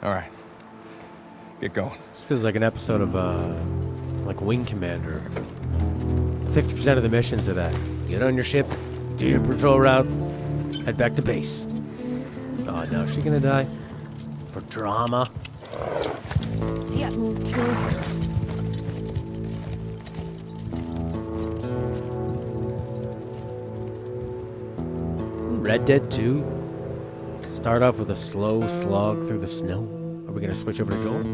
All right. Get going. This feels like an episode of, like Wing Commander. 50% of the missions are that. Get on your ship, do your patrol route, head back to base. Oh, now is she gonna die? For drama? Yeah. Red Dead 2? Start off with a slow slog through the snow. Are we gonna switch over to Joel?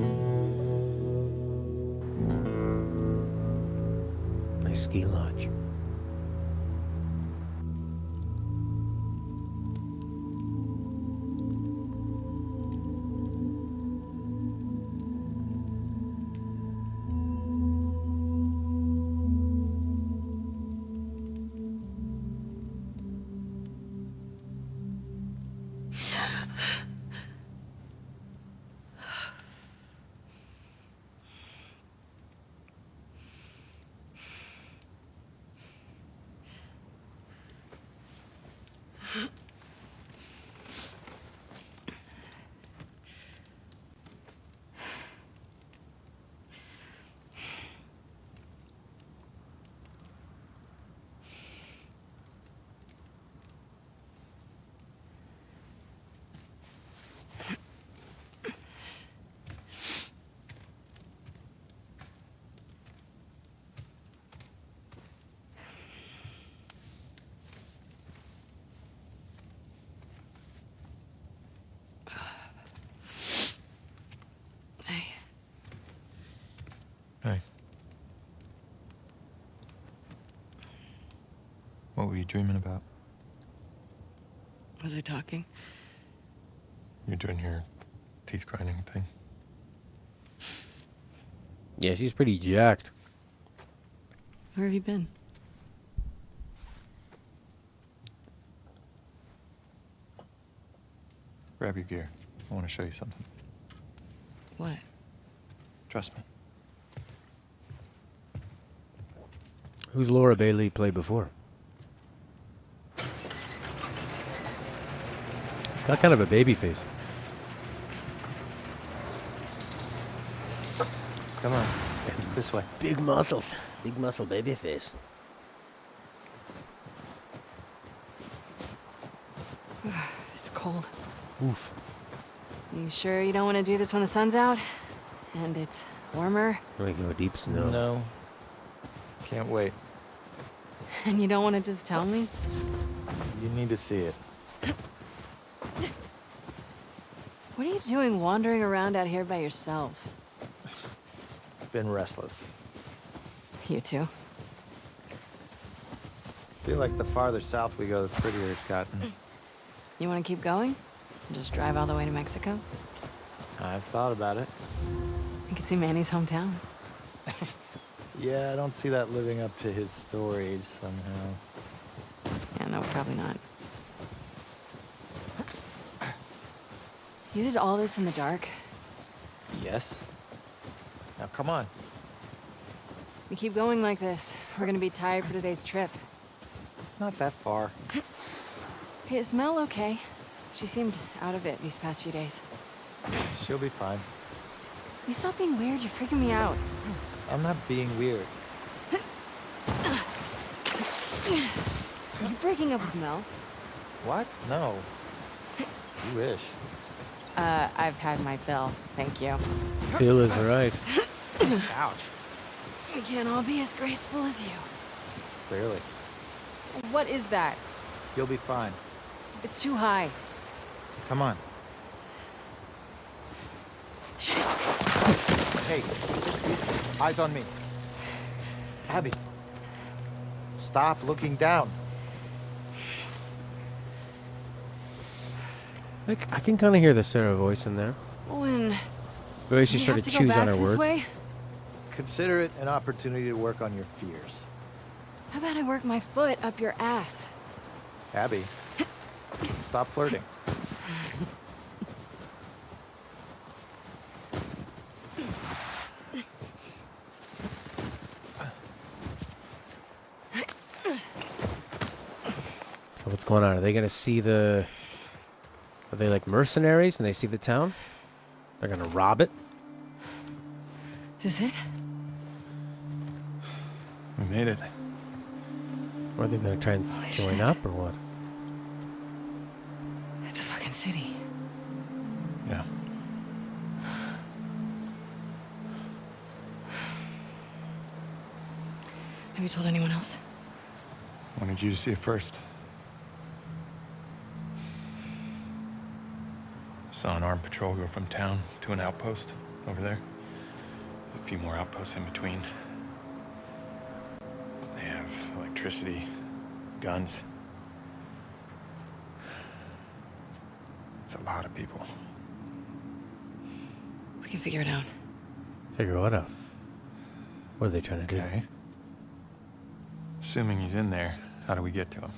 Nice ski lodge. Hey. What were you dreaming about? Was I talking? You're doing your teeth grinding thing. Yeah, she's pretty jacked. Where have you been? Grab your gear. I want to show you something. What? Trust me. Who's Laura Bailey played before? She's got kind of a baby face. Come on. This way. Big muscles. Big muscle baby face. It's cold. Oof. You sure you don't want to do this when the sun's out? And it's warmer? We go deep snow. No. Can't wait. And you don't want to just tell me? You need to see it. What are you doing wandering around out here by yourself? Been restless. You too? Feel like the farther south we go, the prettier it's gotten. You want to keep going? And just drive all the way to Mexico? I've thought about it. You can see Manny's hometown. Yeah, I don't see that living up to his stories somehow. Yeah, no, probably not. You did all this in the dark? Yes. Now come on. We keep going like this, we're gonna be tired for today's trip. It's not that far. Hey, is Mel okay? She seemed out of it these past few days. She'll be fine. You stop being weird, you're freaking me out. I'm not being weird. Are you breaking up with Mel? What? No. You wish. I've had my fill, thank you. Phil is right. Ouch. We can't all be as graceful as you. Clearly. What is that? You'll be fine. It's too high. Come on. Shit. Hey, eyes on me. Abby. Stop looking down. I can kind of hear the Sarah voice in there. Owen, The way she we started have to go choose on back her this words. way? Consider it an opportunity to work on your fears. How about I work my foot up your ass? Abby, stop flirting. So what's going on? Are they gonna see the... Are they like mercenaries and they see the town? They're gonna rob it? Is this it? We made it. Or are they gonna try and Holy join shit. up or what? It's a fucking city. Yeah. Have you told anyone else? Wanted you to see it first. Saw an armed patrol go from town to an outpost over there. A few more outposts in between. They have electricity, guns. It's a lot of people. We can figure it out. Figure what out? What are they trying to do? Okay. Assuming he's in there, how do we get to him?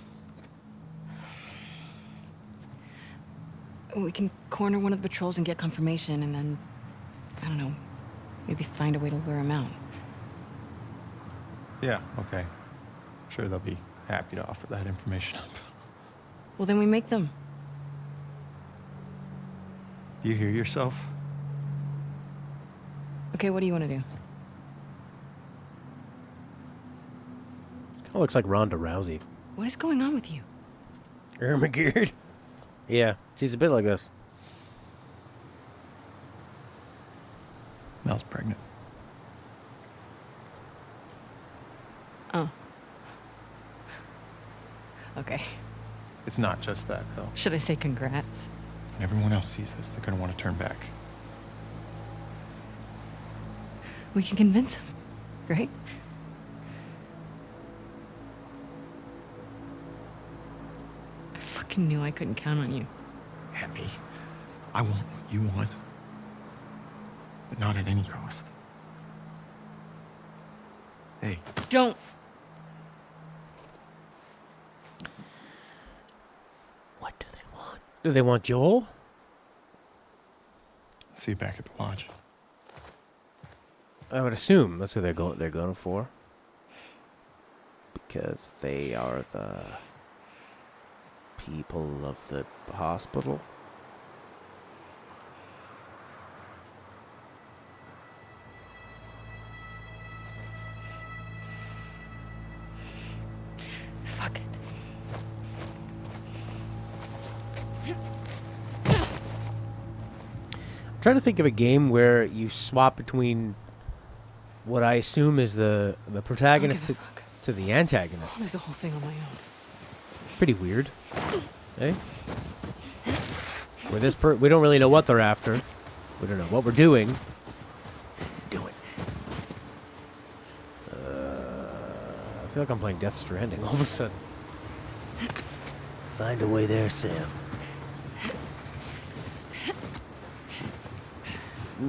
We can corner one of the patrols and get confirmation, and then, I don't know, maybe find a way to lure him out. Yeah, okay. I'm sure they'll be happy to offer that information up. Well, then we make them. Do you hear yourself? Okay, what do you want to do? Kind of looks like Ronda Rousey. What is going on with you? Ermageard? Yeah, she's a bit like this. Mel's pregnant. Oh. Okay. It's not just that, though. Should I say congrats? When everyone else sees this, they're gonna want to turn back. We can convince him, right? I fucking knew I couldn't count on you. Abby, I want what you want, but not at any cost. Hey. Don't. What do they want? Do they want Joel? See you back at the lodge. I would assume that's who they're going for. Because they are the people of the hospital. Fuck it. I'm trying to think of a game where you swap between what I assume is the protagonist to the antagonist. I'll do the whole thing on my own. It's pretty weird. Eh? Where this we don't really know what they're after. We don't know what we're doing. I feel like I'm playing Death Stranding all of a sudden. Find a way there, Sam.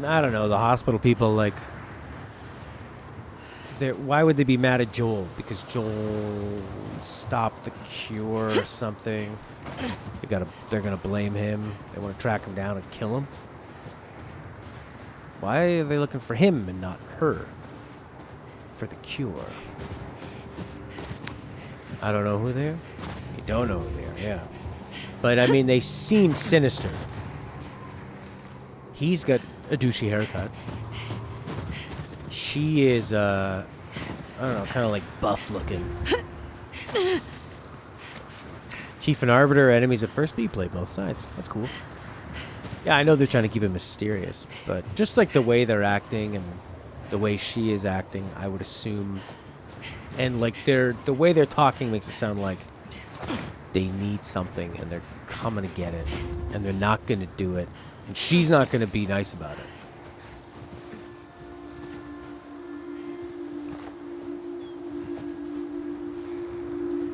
I don't know, the hospital people, like... Why would they be mad at Joel? Because Joel stopped the cure or something. They're gonna blame him. They want to track him down and kill him. Why are they looking for him and not her? For the cure. I don't know who they are. You don't know who they are, yeah. But I mean, they seem sinister. He's got a douchey haircut. She is, I don't know, kind of like buff looking. Chief and Arbiter, enemies at first, but you play both sides. That's cool. Yeah, I know they're trying to keep it mysterious, but just like the way they're acting and the way she is acting, I would assume, and like the way they're talking makes it sound like they need something and they're coming to get it, and they're not going to do it, and she's not going to be nice about it.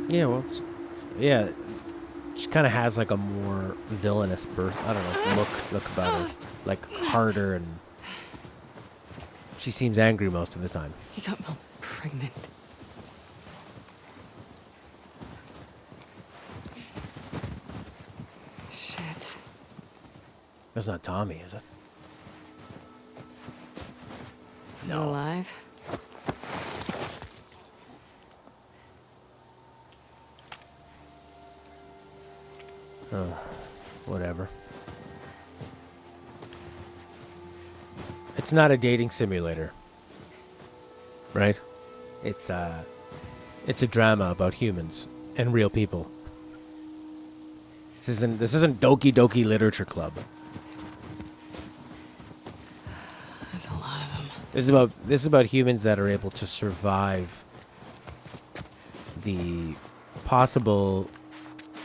Yeah, well, yeah, she kind of has like a more villainous I don't know, look about her, like harder, and she seems angry most of the time. He got Mel pregnant. Shit. That's not Tommy, is it? No. Alive? Oh, whatever. It's not a dating simulator, right? It's a drama about humans and real people. This isn't Doki Doki Literature Club. That's a lot of them. This is about humans that are able to survive the possible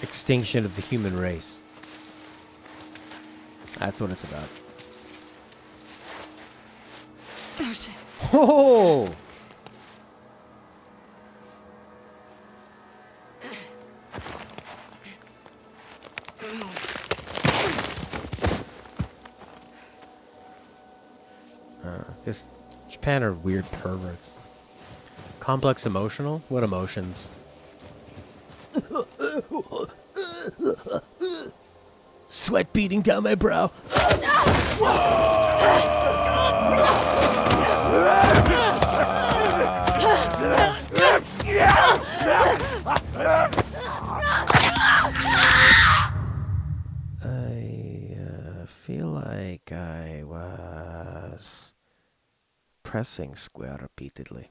extinction of the human race. That's what it's about. Oh shit. Oh! This Japan are weird perverts. Complex emotional? What emotions? Sweat beating down my brow. I feel like I was pressing square repeatedly.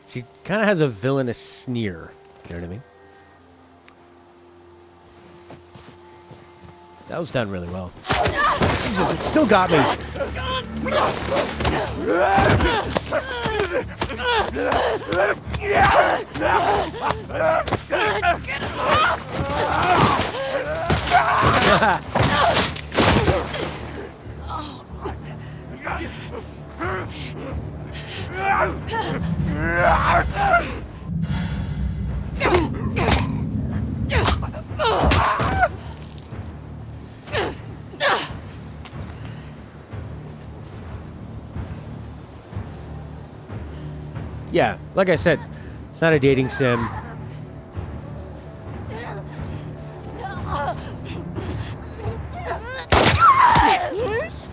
She kind of has a villainous sneer. You know what I mean? That was done really well. Jesus, it still got me. Yeah, like I said, it's not a dating sim. Jesus.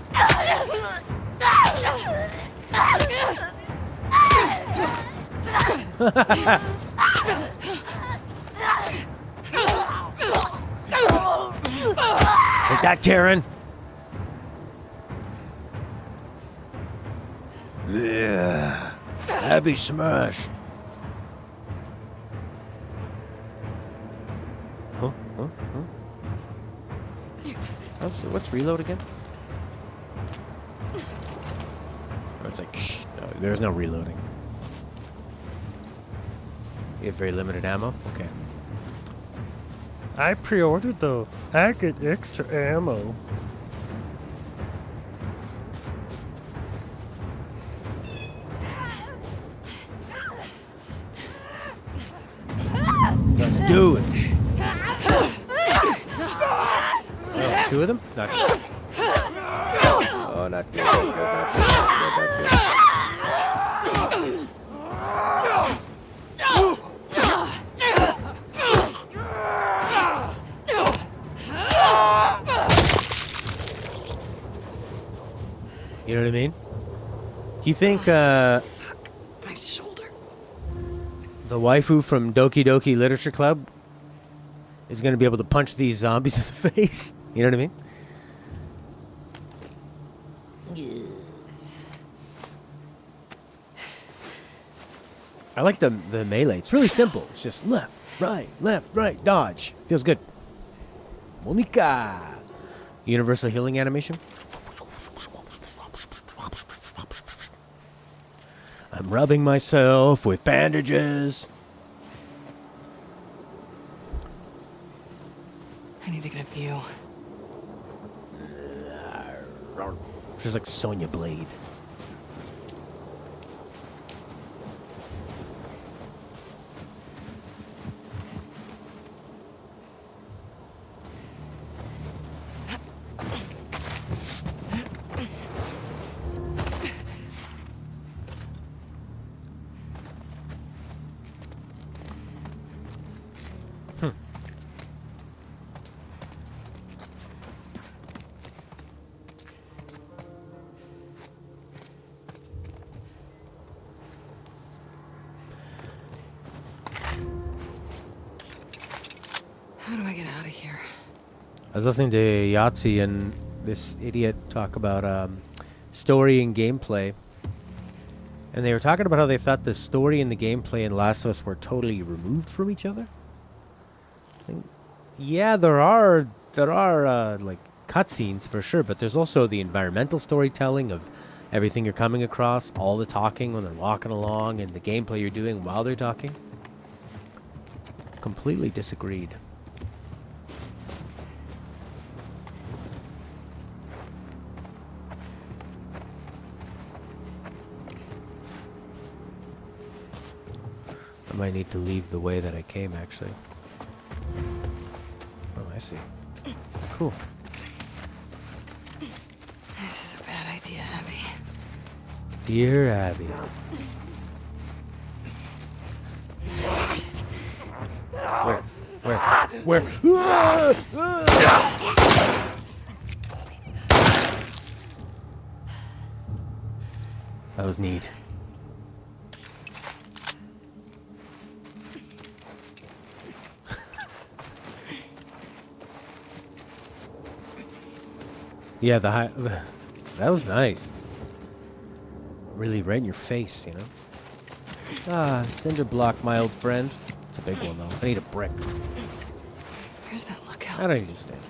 Take that, Taryn. Yeah. Abby smash. Huh? What's reload again? Oh, it's like, no, there's no reloading. You have very limited ammo? Okay. I pre-ordered though. I get extra ammo. Let's do it. Oh, two of them? Not good. Oh, not good. Not good. Not good. Not good. You know what I mean? You think, My shoulder. the waifu from Doki Doki Literature Club is going to be able to punch these zombies in the face? You know what I mean? I like the melee. It's really simple. It's just left, right, dodge. Feels good. Monica. Universal healing animation. I'm rubbing myself with bandages. I need to get a view. She's like Sonya Blade. How do I get out of here? I was listening to Yahtzee and this idiot talk about story and gameplay. And they were talking about how they thought the story and the gameplay in Last of Us were totally removed from each other. Yeah, there are like cutscenes for sure, but there's also the environmental storytelling of everything you're coming across, all the talking when they're walking along, and the gameplay you're doing while they're talking. Completely disagreed. I might need to leave the way that I came, actually. Oh, I see. Cool. This is a bad idea, Abby. Dear Abby. Shit. Where? That was neat. Yeah, that was nice. Really right in your face, you know? Ah, cinder block, my old friend. It's a big one, though. I need a brick. Where's that lookout? I don't need to stand.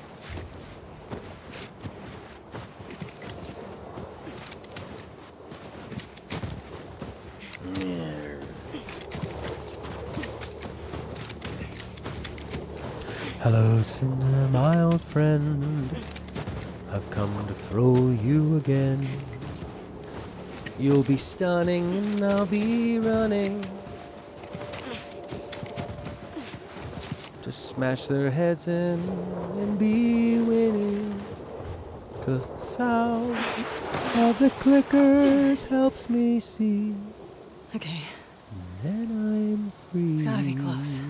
Hello, Cinder, my old friend. I've come to throw you again. You'll be stunning and I'll be running to smash their heads in and be winning. 'Cause the sound of the clickers helps me see. Okay. And then I'm free. It's gotta be close.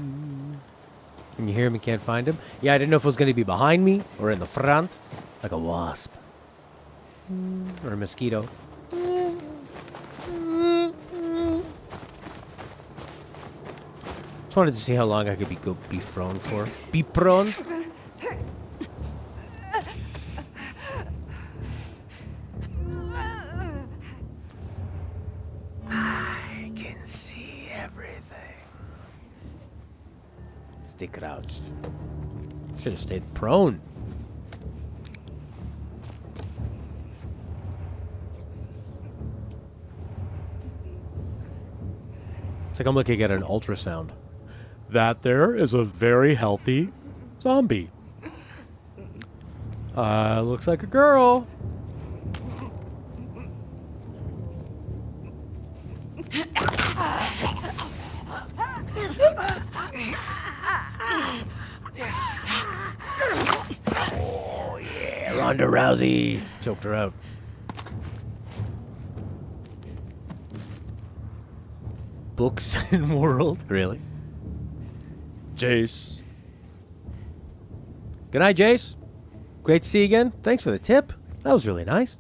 Can you hear him and can't find him? Yeah, I didn't know if it was going to be behind me or in the front. Like a wasp. Or a mosquito. Just wanted to see how long I could be prone for. Be prone? I can see everything. Stay crouched. Should have stayed prone. It's like I'm looking at an ultrasound. That there is a very healthy zombie. Looks like a girl. Oh yeah, Ronda Rousey choked her out. Books and world, really? Jace. Good night, Jace. Great to see you again. Thanks for the tip. That was really nice.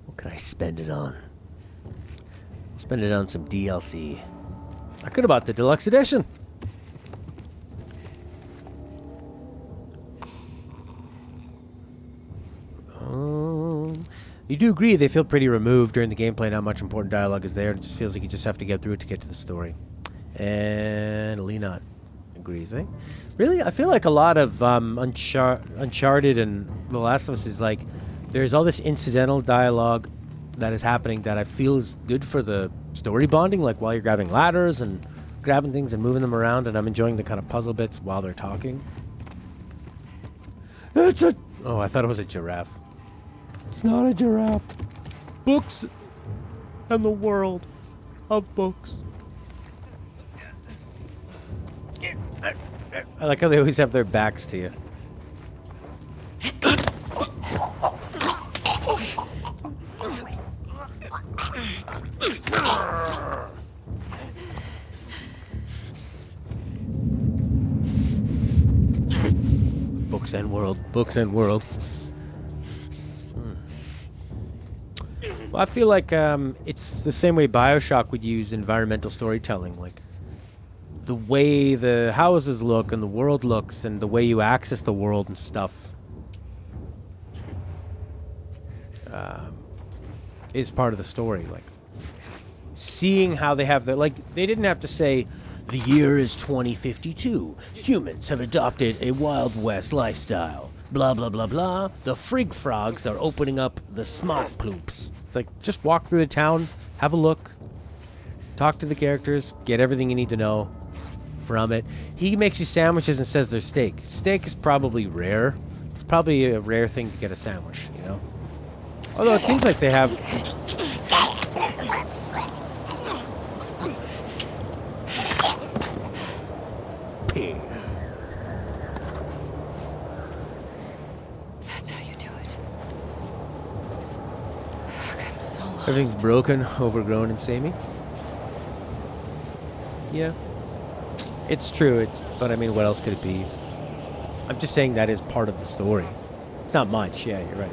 What can I spend it on? Spend it on some DLC. I could have bought the deluxe edition. You do agree they feel pretty removed during the gameplay, not much important dialogue is there, and it just feels like you just have to get through it to get to the story. And Leonot agrees, eh? Really? I feel like a lot of Uncharted and The Last of Us is like, there's all this incidental dialogue that is happening that I feel is good for the story bonding, like while you're grabbing ladders and grabbing things and moving them around, and I'm enjoying the kind of puzzle bits while they're talking. It's a... Oh, I thought it was a giraffe. It's not a giraffe. Books and the world of books. I like how they always have their backs to you. Books and world. Books and world. Well, I feel like it's the same way BioShock would use environmental storytelling, like the way the houses look and the world looks and the way you access the world and stuff is part of the story. Like seeing how they have they didn't have to say the year is 2052. Humans have adopted a Wild West lifestyle. Blah, blah, blah, blah. The Frig Frogs are opening up the Smart Ploops. It's like, just walk through the town, have a look, talk to the characters, get everything you need to know from it. He makes you sandwiches and says they're steak. Steak is probably rare. It's probably a rare thing to get a sandwich, you know? Although it seems like they have... Pig. Everything's broken, overgrown, and samey. Yeah. It's true, but I mean, what else could it be? I'm just saying that is part of the story. It's not much, yeah, you're right.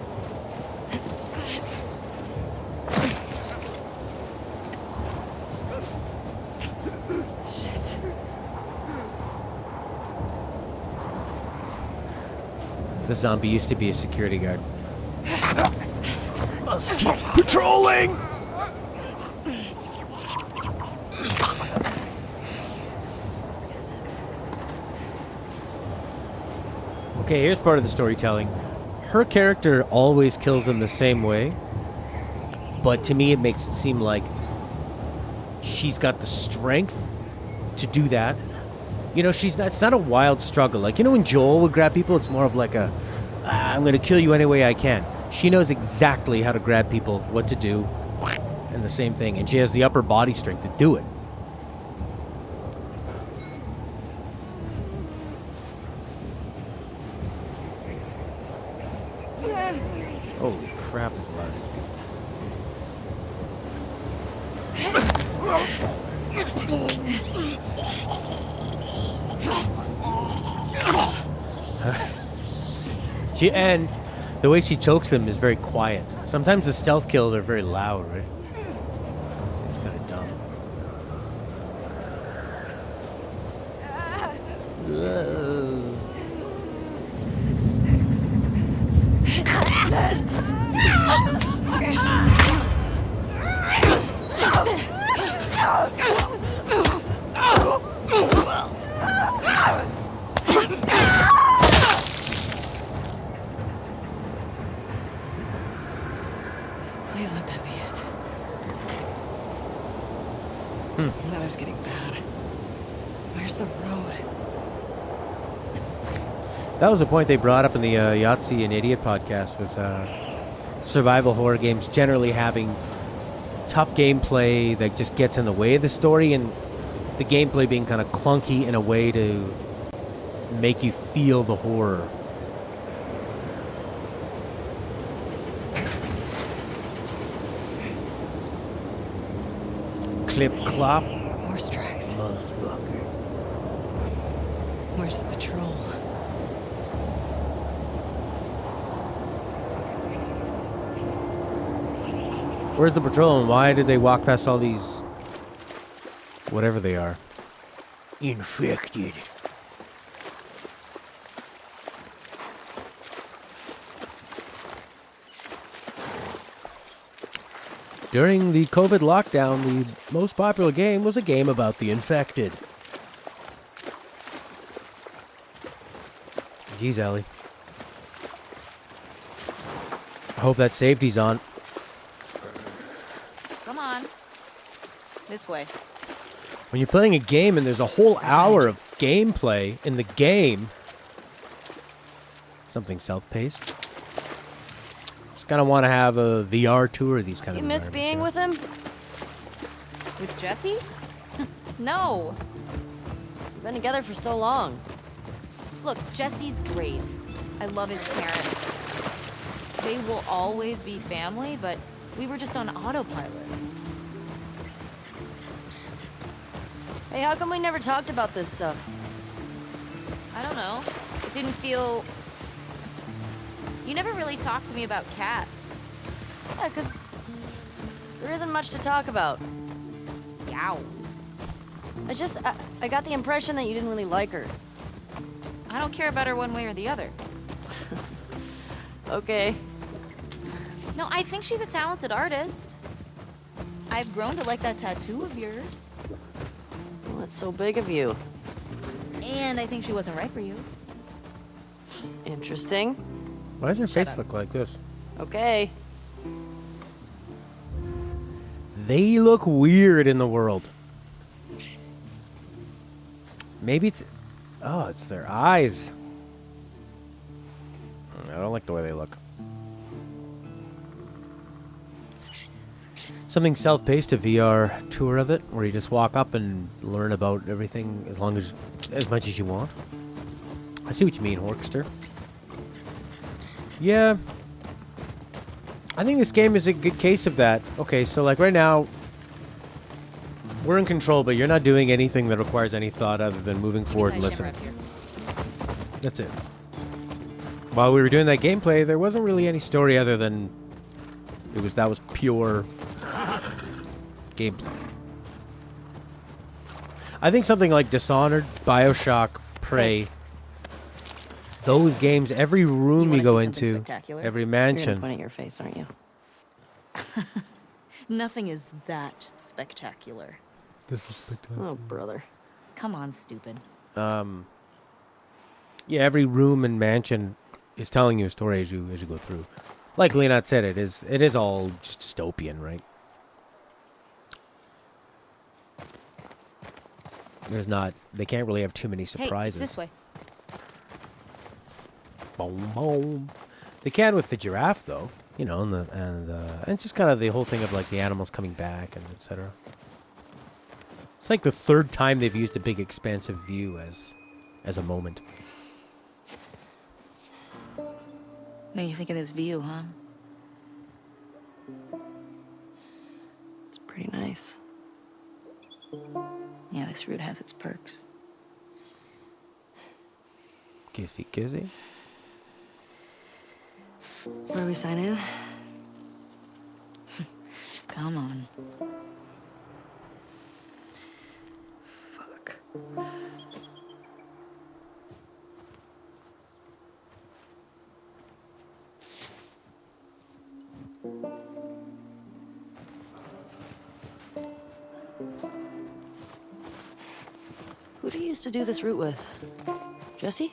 Shit. The zombie used to be a security guard. Must keep patrolling! Okay, here's part of the storytelling. Her character always kills them the same way, but to me it makes it seem like she's got the strength to do that, You know, it's not a wild struggle. Like, you know when Joel would grab people, it's more of like a, I'm going to kill you any way I can. She knows exactly how to grab people, what to do, and the same thing. And she has the upper body strength to do it. Holy crap, there's a lot of these people. And the way she chokes them is very quiet. Sometimes the stealth kills are very loud, right? Seems kind of dumb. Please let that be it. The weather's getting bad. Where's the road? That was the point they brought up in the Yahtzee and Idiot podcast, was survival horror games generally having tough gameplay that just gets in the way of the story, and the gameplay being kind of clunky in a way to make you feel the horror. Clip clop. Horse tracks. Motherfucker. Where's the patrol? Where's the patrol, and why did they walk past all these, whatever they are, infected? During the COVID lockdown, the most popular game was a game about the infected. Jeez, Ellie. I hope that safety's on. Come on. This way. When you're playing a game and there's a whole hour of gameplay in the game, something self-paced. Just kind of want to have a VR tour of these kind Do of you miss being with him? With Jesse? No. We've been together for so long. Look, Jesse's great. I love his parents. They will always be family, but we were just on autopilot. Hey, how come we never talked about this stuff? I don't know. It didn't feel... You never really talked to me about Kat. Yeah, 'cause there isn't much to talk about. Yow. I got the impression that you didn't really like her. I don't care about her one way or the other. Okay. No, I think she's a talented artist. I've grown to like that tattoo of yours. Well, that's so big of you. And I think she wasn't right for you. Interesting. Why does her face look like this? Okay. They look weird in the world. Maybe it's... Oh, it's their eyes. I don't like the way they look. Something self-paced, a VR tour of it, where you just walk up and learn about everything as much as you want. I see what you mean, Horkster. Yeah. I think this game is a good case of that. Okay, so like right now, we're in control, but you're not doing anything that requires any thought other than moving forward and listening. That's it. While we were doing that gameplay, there wasn't really any story other than that was pure gameplay. I think something like Dishonored, BioShock, Prey, those games, every room you go into, every mansion. You're gonna point at your face, aren't you? Nothing is that spectacular. This is spectacular. Oh, brother. Come on, stupid. Yeah, every room and mansion is telling you a story as you go through. Like Leonard said, it is all just dystopian, right? there's not. They can't really have too many Hey, surprises. it's this way. Boom, boom. They can with the giraffe, though. You know, and it's just kind of the whole thing of like the animals coming back and etc. It's like the third time they've used a big expansive view as a moment. What do you think of this view, huh? It's pretty nice. Yeah, this route has its perks. Kissy, kissy. Where are we signing? Come on. Fuck. Who do you used to do this route with? Jesse?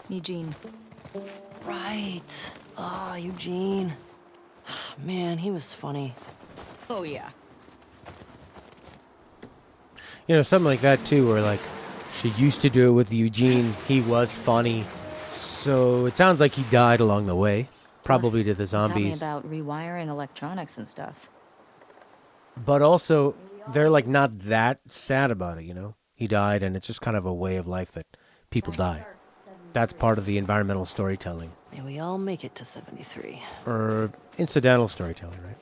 Eugene. Right. Ah, Eugene. Man, he was funny. Oh, yeah. You know, something like that too, where like she used to do it with Eugene. He was funny, so it sounds like he died along the way, probably to the zombies. Tell me about rewiring electronics and stuff. But also, they're like not that sad about it. You know, he died, and it's just kind of a way of life that people die. That's part of the environmental storytelling, May we all make it to 73. or incidental storytelling, right?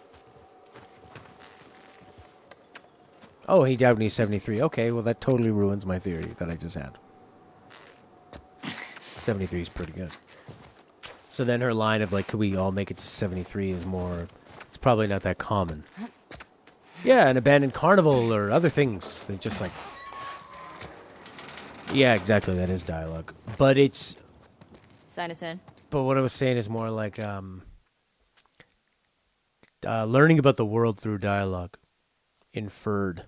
Oh, he died when he's 73. Okay, well, that totally ruins my theory that I just had. 73 is pretty good. So then her line of, like, could we all make it to 73 is more... It's probably not that common. Yeah, an abandoned carnival or other things. They just, like... Yeah, exactly, that is dialogue. But it's... Sign us in. But what I was saying is more like, learning about the world through dialogue. Inferred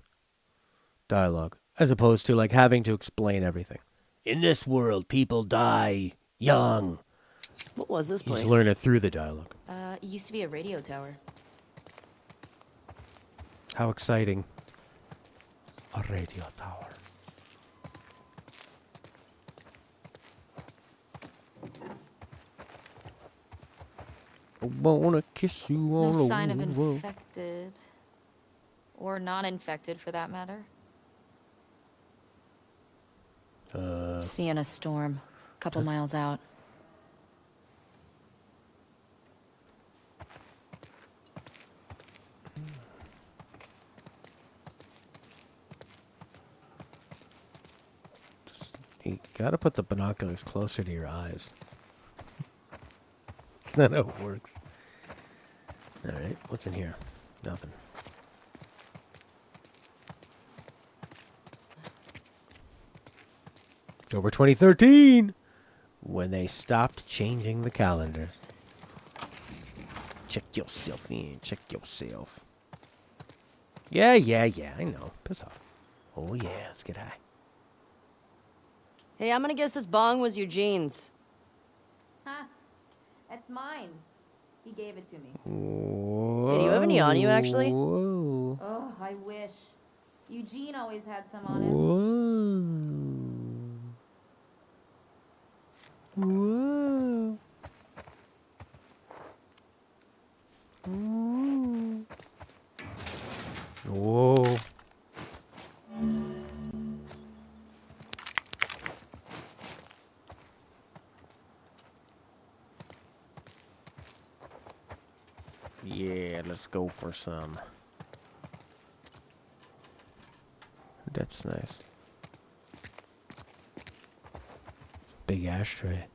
dialogue, as opposed to like having to explain everything. In this world, people die young. What was this You place? just learn it through the dialogue. It used to be a radio tower. How exciting. A radio tower. I wanna kiss you No all sign of over the world. infected. Or non-infected, for that matter. Sienna Storm. A couple miles out. You gotta put the binoculars closer to your eyes. That's not how it works. Alright, what's in here? Nothing. October 2013! When they stopped changing the calendars. Check yourself in. Check yourself. Yeah, I know. Piss off. Oh yeah, let's get high. Hey, I'm gonna guess this bong was Eugene's. Huh. That's mine. He gave it to me. Whoa. Hey, do you have any on you, actually? Whoa. Oh, I wish. Eugene always had some on him. Whoa. Whoa. Whoa. Yeah, let's go for some. That's nice. Big ashtray.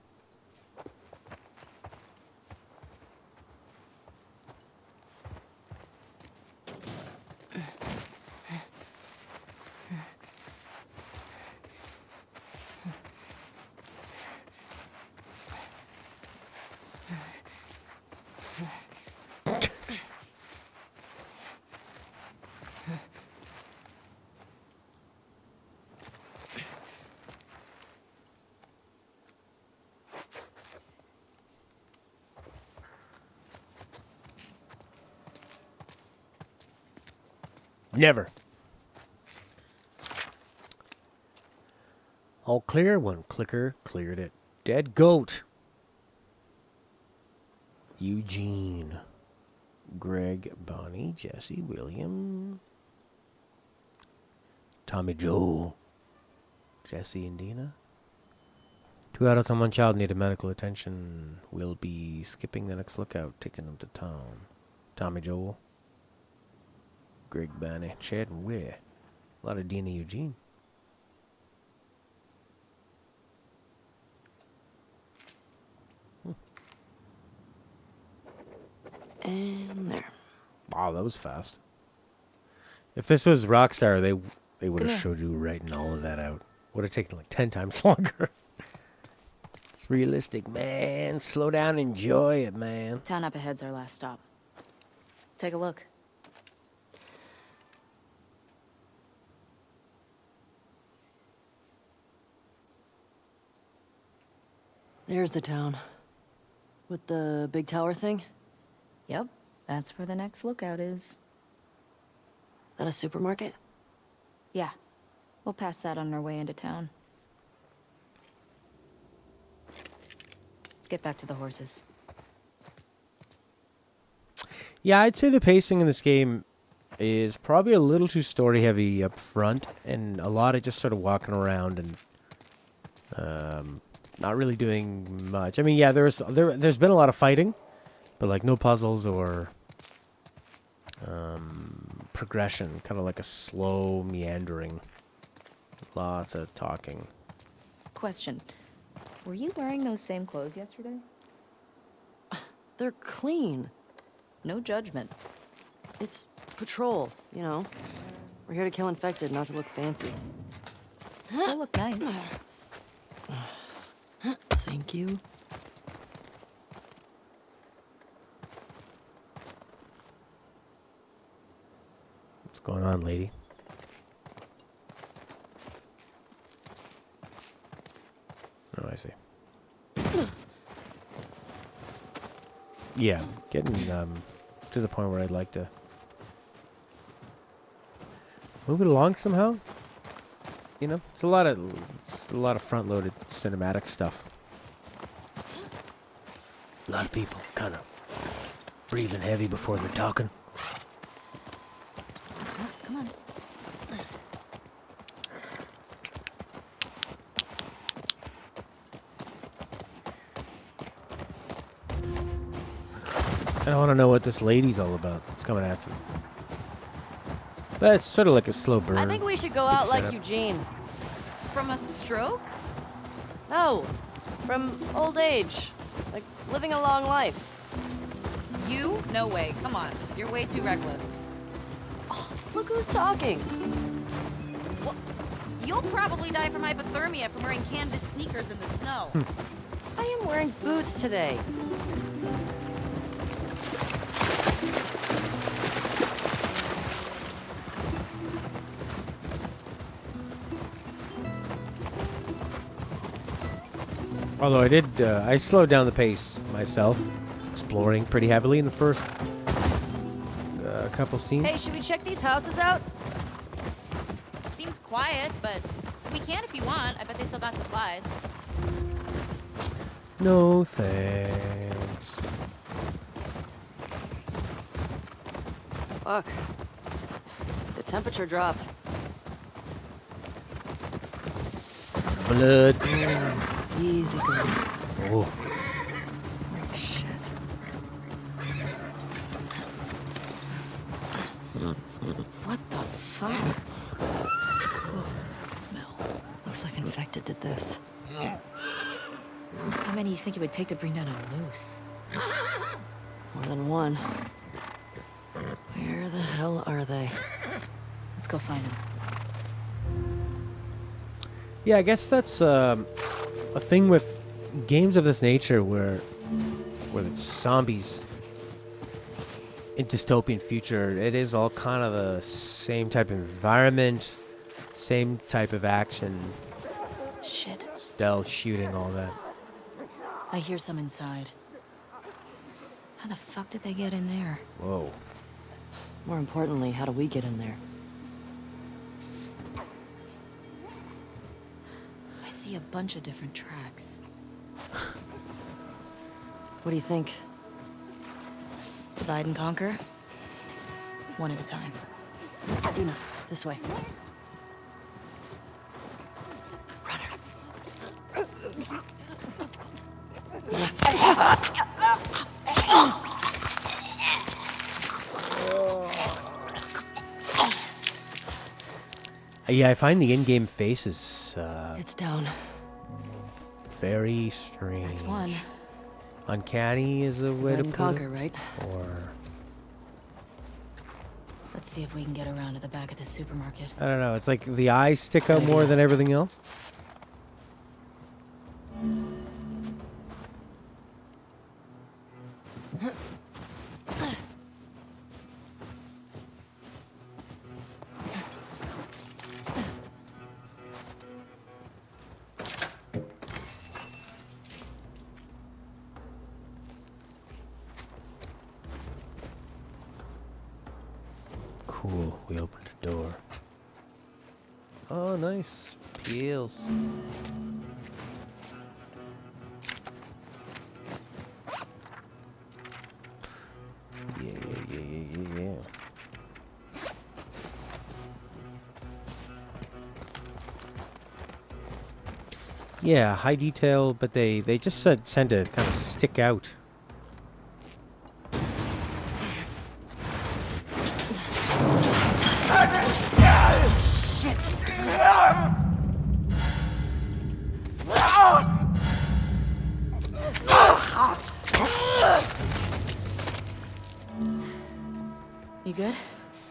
Never. All clear. One clicker cleared it. Dead goat. Eugene. Greg, Bonnie, Jesse, William. Tommy Joe. Jesse and Dina. 2 adults and 1 child needed medical attention. We'll be skipping the next lookout, taking them to town. Tommy Joel. Greg, Bonnie, Chad, and Will. A lot of Dina Eugene. And there. Wow, that was fast. If this was Rockstar, they would Come have here. showed you writing all of that out. Would have taken like 10 times longer. It's realistic, man. Slow down, enjoy it, man. Town up ahead's our last stop. Take a look. There's the town. With the big tower thing? Yep, that's where the next lookout is. That a supermarket? Yeah, we'll pass that on our way into town. Let's get back to the horses. Yeah, I'd say the pacing in this game is probably a little too story heavy up front, and a lot of just sort of walking around and not really doing much. I mean, yeah, there's been a lot of fighting, but like no puzzles or progression. Kind of like a slow meandering. Lots of talking. Question. Were you wearing those same clothes yesterday? They're clean. No judgment. It's patrol, you know. We're here to kill infected, not to look fancy. Still look nice. Thank you. What's going on, lady? Oh, I see. Yeah, getting to the point where I'd like to move it along somehow. You know, it's a lot of front-loaded cinematic stuff. A lot of people kind of breathing heavy before they're talking. Oh, come on. I want to know what this lady's all about. It's coming after me. But it's sort of like a slow burn. I think we should go Big out like setup. Eugene. From a stroke? No, from old age. Like living a long life. You? No way. Come on. You're way too reckless. Look who's talking. Well, you'll probably die from hypothermia from wearing canvas sneakers in the snow. I am wearing boots today. Although I slowed down the pace myself, exploring pretty heavily in the first couple scenes. Hey, should we check these houses out? Seems quiet, but we can if you want. I bet they still got supplies. No thanks. Fuck. The temperature dropped. Blood. Easy going. Oh. Shit. What the fuck? Oh, that smell. Looks like infected did this. How many do you think it would take to bring down a moose? More than one. Where the hell are they? Let's go find them. Yeah, I guess that's a thing with games of this nature where it's zombies in dystopian future. It is all kind of the same type of environment, same type of action. Shit. Stealth, shooting, all that. I hear some inside. How the fuck did they get in there? Whoa. More importantly, how do we get in there? I see see a bunch of different tracks. What do you think? Divide and conquer. One at a time. Dina, this way. Yeah, I find the in-game faces It's down. very strange. That's one. Uncanny is a way Divide to and put conquer, it. right? Or Let's see if we can get around to the back of the supermarket. I don't know. It's like the eyes stick out more than everything else. Cool. We opened a door. Oh, nice. Peels. Yeah. Yeah, high detail, but they just tend to kind of stick out. You good?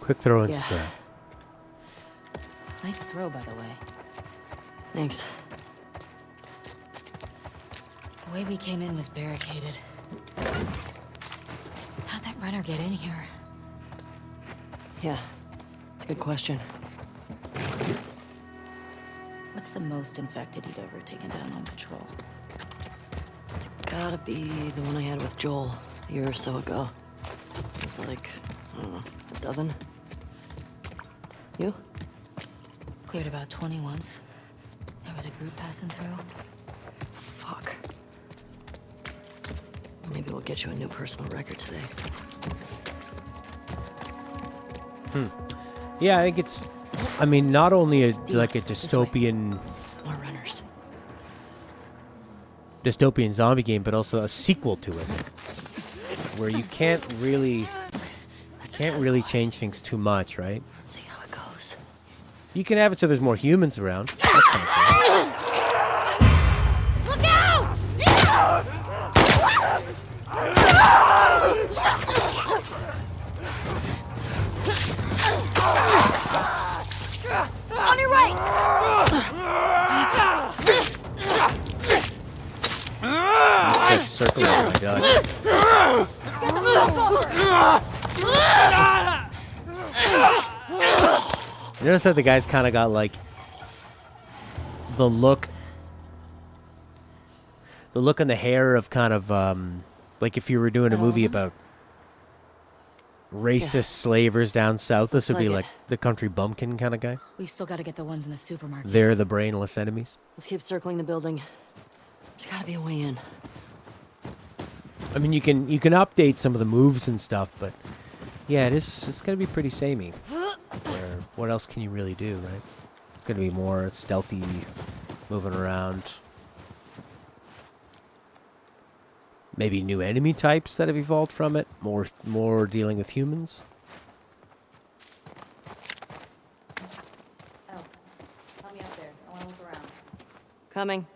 Quick throw and Yeah. stab. Nice throw, by the way. Thanks. The way we came in was barricaded. How'd that runner get in here? Yeah, it's a good question. What's the most infected you've ever taken down on patrol? It's gotta be the one I had with Joel a year or so ago. It was like, I don't know, a dozen? You? Cleared about 20 once. There was a group passing through. Fuck. Maybe we'll get you a new personal record today. Yeah, I think it's. I mean, not only like a dystopian dystopian zombie game, but also a sequel to it, where you can't really change things too much, right? Let's see how it goes. You can have it so there's more humans around. That's kind of cool. Look out! On your right! Just circle it, my god. Get the fuck over! Notice that the guy's kind of got like the look on the hair of kind of like if you were doing a movie about racist slavers down south. This would be like the country bumpkin kind of guy. We've still got to get the ones in the supermarket. They're the brainless enemies. Let's keep circling the building. There's gotta be a way in. I mean, you can update some of the moves and stuff, but yeah, it's gonna be pretty samey. Where what else can you really do, right? It's gonna be more stealthy, moving around. Maybe new enemy types that have evolved from it. More dealing with humans. Oh, help me up there. I want to look around. Coming.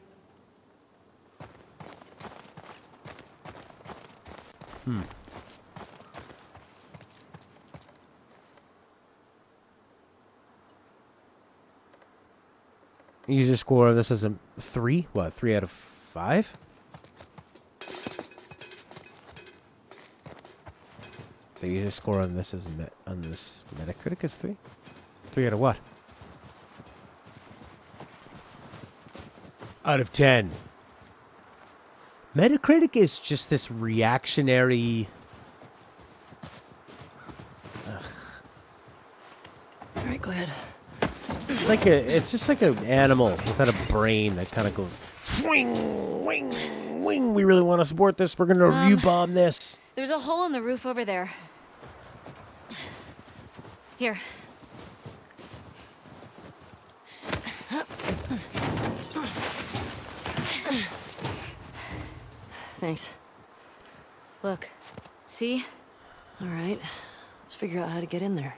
User score of this is a 3. What? 3 out of 5? The user score on this is on this Metacritic is 3. 3 out of what? Out of 10. Metacritic is just this reactionary. All right, go ahead. It's just like an animal without a brain that kind of goes swing, wing, wing. We really want to support this. We're gonna review bomb this. There's a hole in the roof over there. Here. Thanks. Look. See? All right. Let's figure out how to get in there.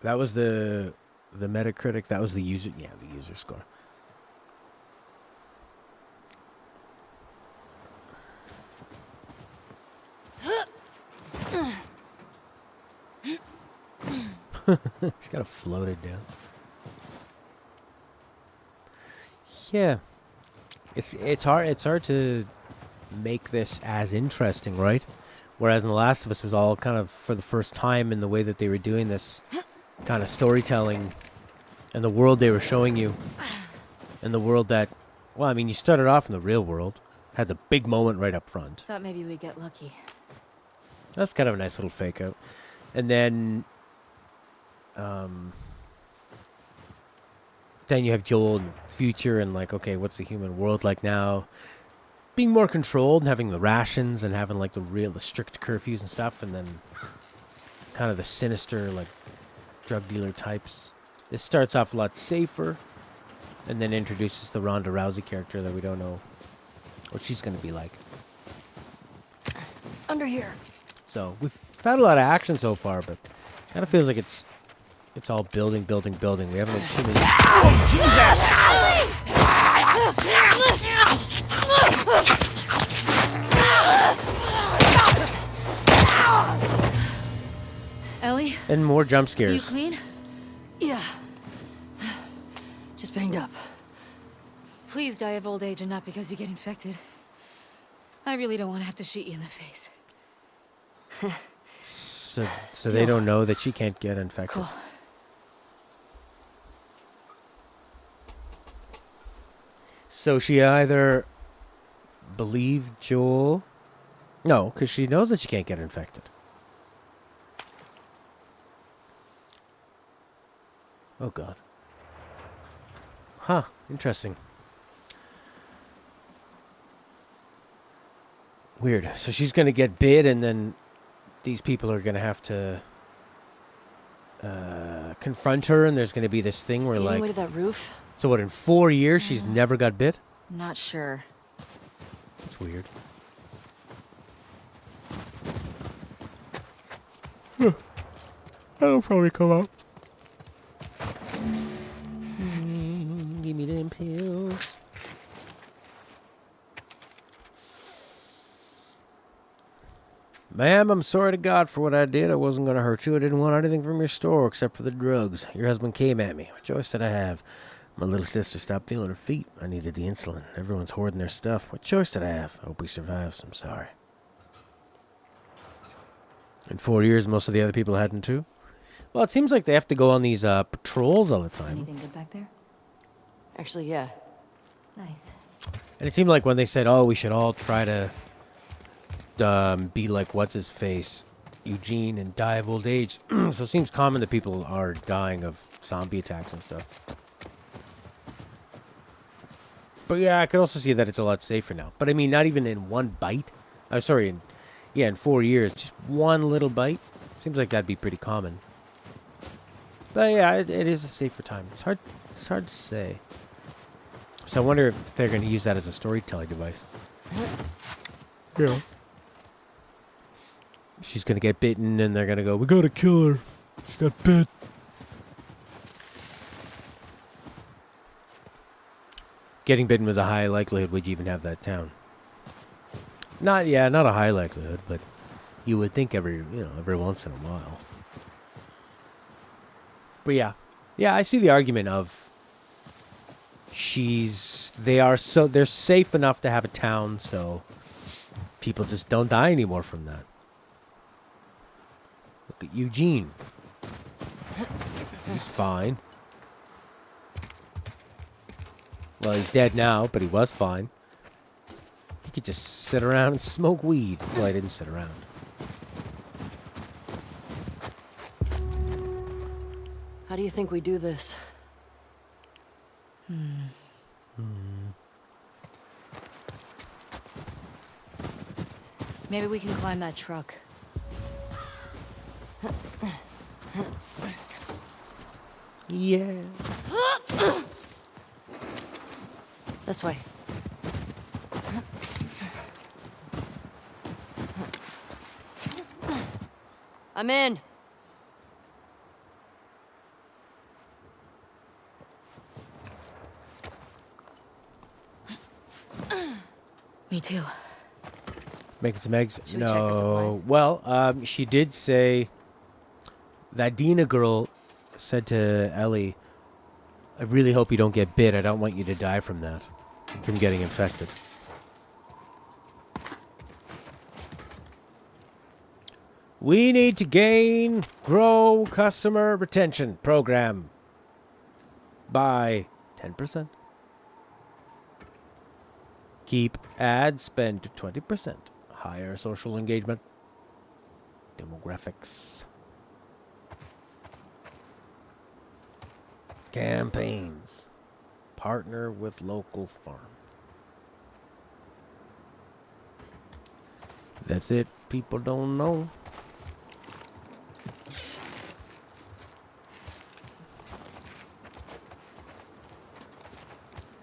That was the Metacritic. That was the user. Yeah, the user score. He's got to float it down. Yeah, it's hard to make this as interesting, right? Whereas in The Last of Us was all kind of for the first time in the way that they were doing this kind of storytelling, and the world they were showing you, and the world that, well, I mean, you started off in the real world, had the big moment right up front. Thought maybe we'd get lucky. That's kind of a nice little fake out, and then you have Joel in the future, and like, okay, what's the human world like now? Being more controlled, and having the rations, and having like the strict curfews and stuff, and then kind of the sinister like drug dealer types. This starts off a lot safer, and then introduces the Ronda Rousey character that we don't know what she's going to be like. Under here. So we've had a lot of action so far, but kind of feels like it's all building. We haven't had too many. Oh, Ellie? And more jump scares. You clean? Yeah. Just banged up. Please die of old age and not because you get infected. I really don't want to have to shoot you in the face. So they don't know that she can't get infected. Cool. So she either believed Joel... No, because she knows that she can't get infected. Oh, God. Huh. Interesting. Weird. So she's going to get bit, and then these people are going to have to confront her, and there's going to be this thing where, See like... any way to that roof? So what, in 4 years, she's never got bit? Not sure. That's weird. That'll probably come out. Give me them pills. Ma'am, I'm sorry to God for what I did. I wasn't going to hurt you. I didn't want anything from your store except for the drugs. Your husband came at me. What choice did I have? My little sister stopped feeling her feet. I needed the insulin. Everyone's hoarding their stuff. What choice did I have? I hope he survives. I'm sorry. In 4 years, most of the other people hadn't too. Well, it seems like they have to go on these patrols all the time. Anything good back there? Actually, yeah. Nice. And it seemed like when they said, oh, we should all try to be like what's-his-face, Eugene, and die of old age. So it seems common that people are dying of zombie attacks and stuff. But yeah, I could also see that it's a lot safer now. But I mean, not even in one bite. I'm sorry, in 4 years, just one little bite. Seems like that'd be pretty common. But yeah, it is a safer time. It's hard to say. So I wonder if they're going to use that as a storytelling device. Yeah. She's going to get bitten, and they're going to go, we got to kill her. She got bit. Getting bitten was a high likelihood would you even have that town. Not a high likelihood, but you would think every once in a while. But yeah, I see the argument of they're safe enough to have a town, so people just don't die anymore from that. Look at Eugene. He's fine. Well, he's dead now, but he was fine. You could just sit around and smoke weed. Well, I didn't sit around. How do you think we do this? Maybe we can climb that truck. Yeah. This way. I'm in. Me too. Making some eggs? Should we check for supplies? Well, she did say that Dina girl said to Ellie, I really hope you don't get bit. I don't want you to die from that, from getting infected. We need to grow customer retention program by 10%. Keep ad spend to 20%. Higher social engagement. Demographics. Campaigns. Partner with local farm. That's it. People don't know.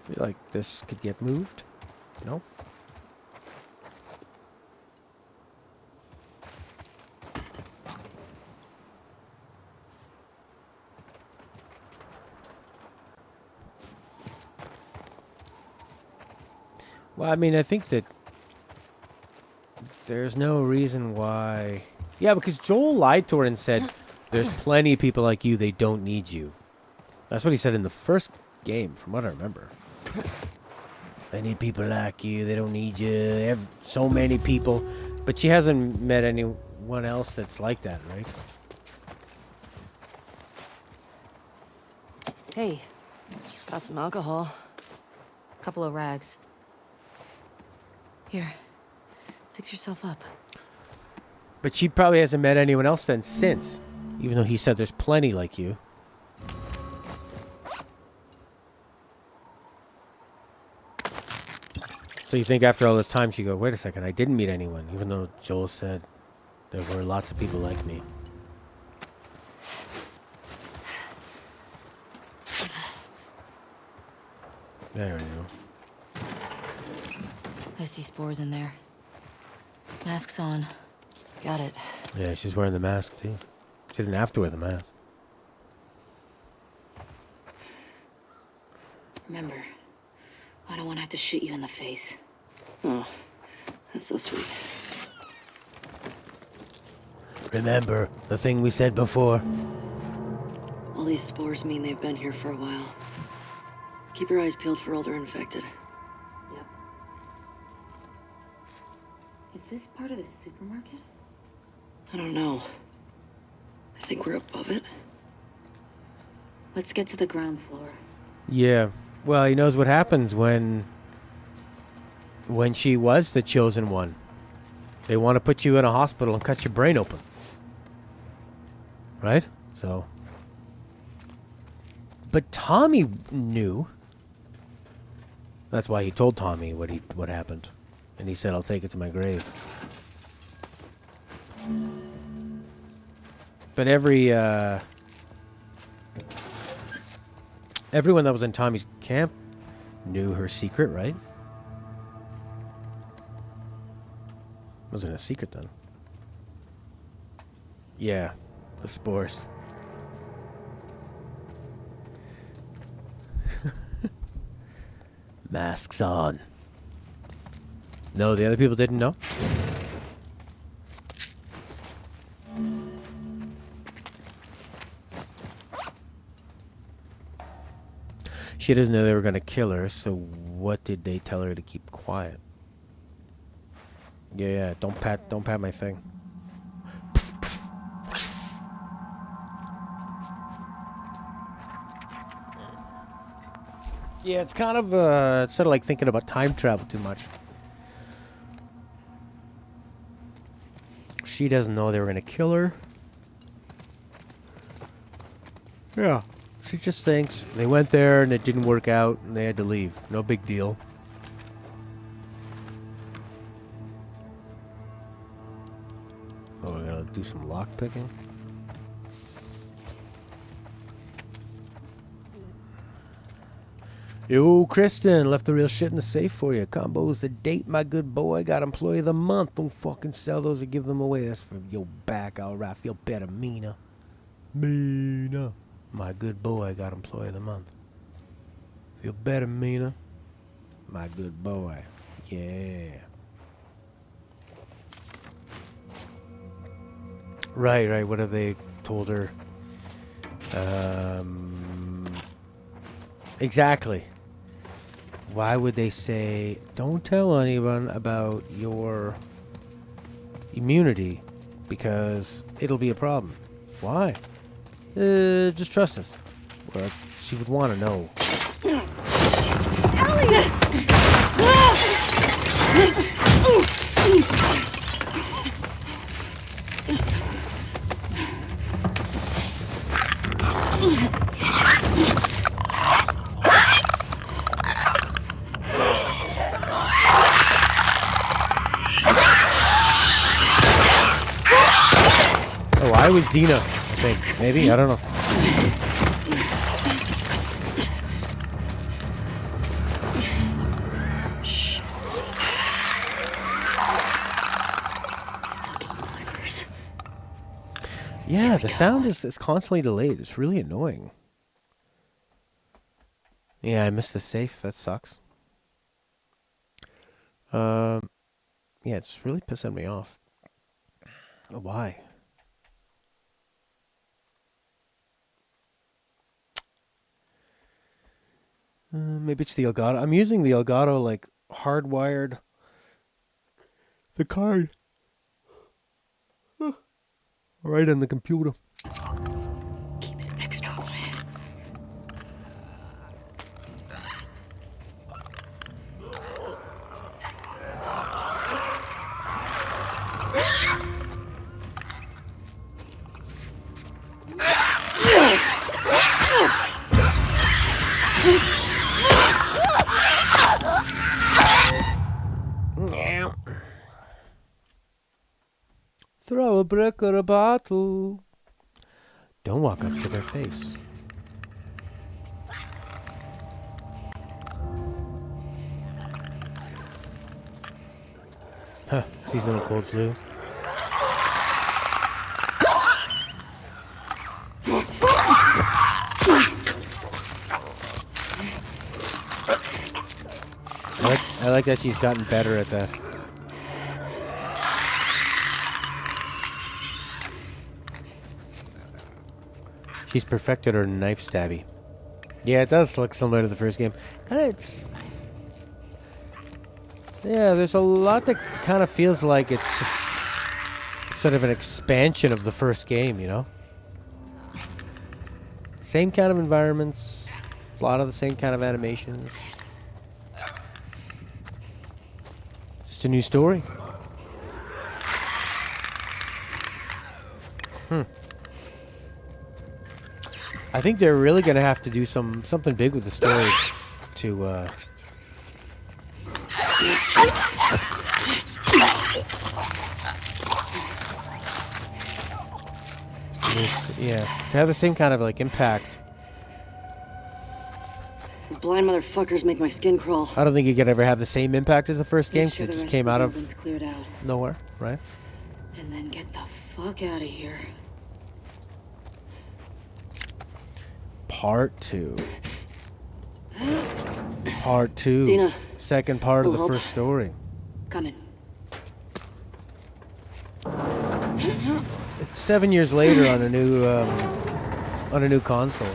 I feel like this could get moved. No? Well, I mean, I think that there's no reason why... Yeah, because Joel lied to her and said, there's plenty of people like you, they don't need you. That's what he said in the first game, from what I remember. I need people like you, they don't need you, they have so many people. But she hasn't met anyone else that's like that, right? Hey, got some alcohol. Couple of rags. Here, fix yourself up. But she probably hasn't met anyone else then since. Even though he said there's plenty like you. So you think after all this time she'd go, wait a second, I didn't meet anyone. Even though Joel said there were lots of people like me. There we go. I see spores in there. Mask's on. Got it. Yeah, she's wearing the mask too. She didn't have to wear the mask. Remember, I don't want to have to shoot you in the face. Oh, that's so sweet. Remember the thing we said before? All these spores mean they've been here for a while. Keep your eyes peeled for older infected. Yep. Is this part of the supermarket? I don't know. I think we're above it. Let's get to the ground floor. Yeah. Well, he knows what happens when she was the chosen one. They want to put you in a hospital and cut your brain open. Right? So. But Tommy knew. That's why he told Tommy what happened. And he said, I'll take it to my grave. But everyone that was in Tommy's camp knew her secret, right? Wasn't a secret then. Yeah, the spores. Masks on. No, the other people didn't know? She doesn't know they were going to kill her, so what did they tell her to keep quiet? Yeah, don't pat my thing. Yeah, it's kind of, it's sort of like thinking about time travel too much. She doesn't know they were gonna kill her. Yeah. She just thinks they went there and it didn't work out and they had to leave. No big deal. Oh, we're gonna do some lock picking. Yo, Kristen, left the real shit in the safe for you. Combos the date, my good boy. Got employee of the month. Don't fucking sell those or give them away. That's for your back, alright. Feel better, Mina. Mina. My good boy got employee of the month. Feel better, Mina. My good boy. Yeah. Right. What have they told her? Exactly. Why would they say, don't tell anyone about your immunity because it'll be a problem? Why? Just trust us. Well, she would want to know. Elliot! Oh, I was Dina, I think. Maybe? I don't know. Shh. Yeah, the sound is constantly delayed. It's really annoying. Yeah, I missed the safe. That sucks. Yeah, it's really pissing me off. Oh, why? Maybe it's the Elgato. I'm using the Elgato, like, hardwired. The card. Right in the computer. Keep it extra quiet. Throw a brick or a bottle. Don't walk up to their face. Huh, seasonal cold flu. I like that she's gotten better at that. She's perfected her knife stabby. Yeah, it does look similar to the first game. Yeah, there's a lot that kind of feels like it's just sort of an expansion of the first game, you know? Same kind of environments, a lot of the same kind of animations. Just a new story. I think they're really gonna have to do something big with the story to yeah, to have the same kind of like impact. These blind motherfuckers make my skin crawl. I don't think you could ever have the same impact as the first game because it just came out of cleared out. nowhere, right? And then get the fuck out of here. Part 2. Part 2. Dina, second part of the help. first story. Coming. It's 7 years later on a new console.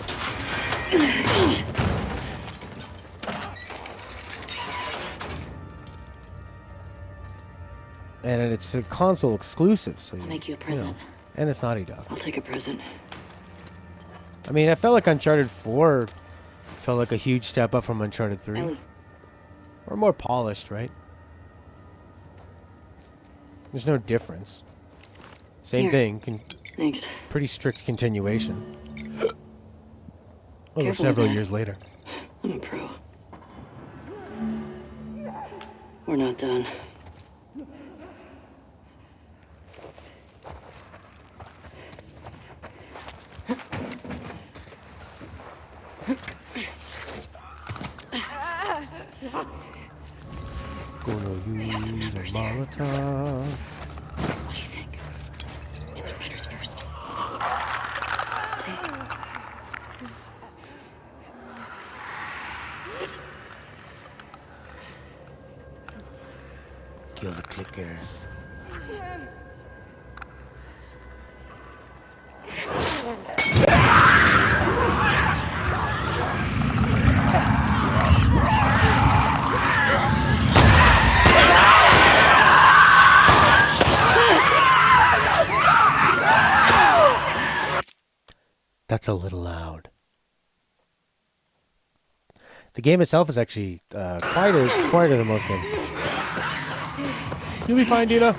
And it's a console exclusive, so I'll make you a present. And it's Naughty Dog. I'll take a present. I mean, I felt like Uncharted 4 felt like a huge step up from Uncharted 3. Ellie. Or more polished, right? There's no difference. Same Here. thing. Thanks. Pretty strict continuation. Over Careful several with that. years later. I'm a pro. We're not done. Gonna use a Molotov. What do you think? Hit the runners first. Let's see. Kill the clickers. That's a little loud. The game itself is actually quieter than most games. You'll be fine, Dina.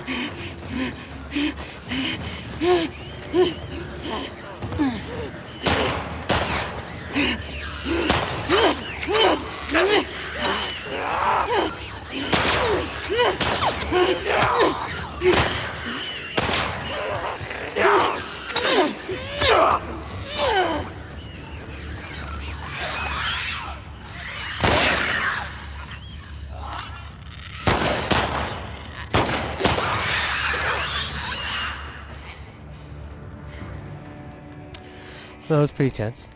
That was pretty tense.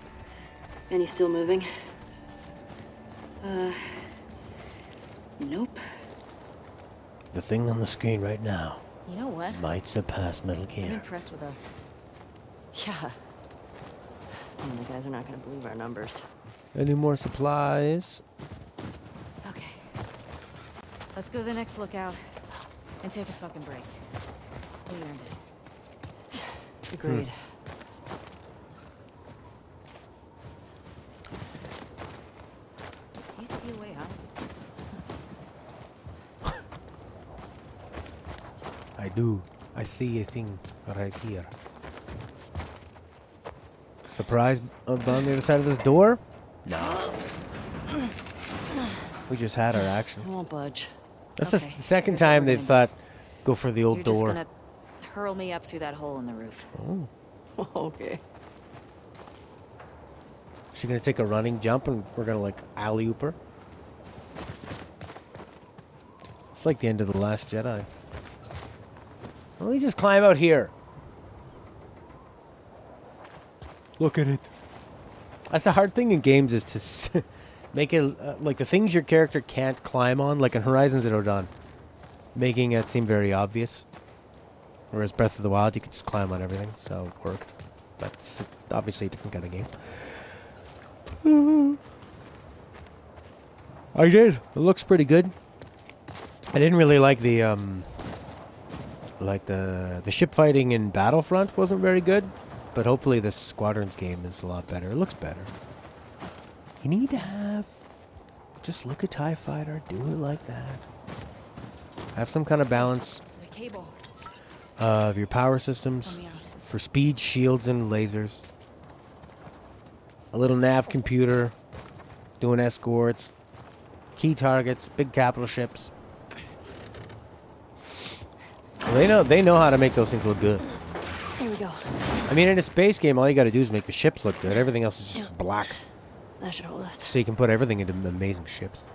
And he's still moving? Nope. The thing on the screen right now You know what? might surpass Metal I'm Gear. impressed with us. Yeah. And the guys are not gonna believe our numbers. Any more supplies? Okay. Let's go to the next lookout and take a fucking break. We earned it. Agreed. Do you see a way out? I do. I see a thing right here. Surprise on the other side of this door? No. We just had our action. I won't budge. That's Okay, the second here's what time we're they've gonna thought, go for the old You're door. just gonna hurl me up through that hole in the roof. Oh. Okay. She's gonna take a running jump and we're gonna like alley-oop her. It's like the end of The Last Jedi. Why don't we just climb out here? Look at it. That's the hard thing in games is to make it like the things your character can't climb on, like in Horizon Zero Dawn, making it seem very obvious. Whereas Breath of the Wild, you could just climb on everything, so it worked. That's obviously a different kind of game. I did. It looks pretty good. I didn't really like the ship fighting in Battlefront wasn't very good, but hopefully this Squadrons game is a lot better. It looks better. You need to have just look at TIE Fighter, do it like that. Have some kind of balance There's a cable. of your power systems Let me out. for speed, shields, and lasers. A little nav computer, doing escorts, key targets, big capital ships. Well, they know how to make those things look good. Here we go. I mean, in a space game, all you got to do is make the ships look good. Everything else is just black. That should hold us. So you can put everything into amazing ships.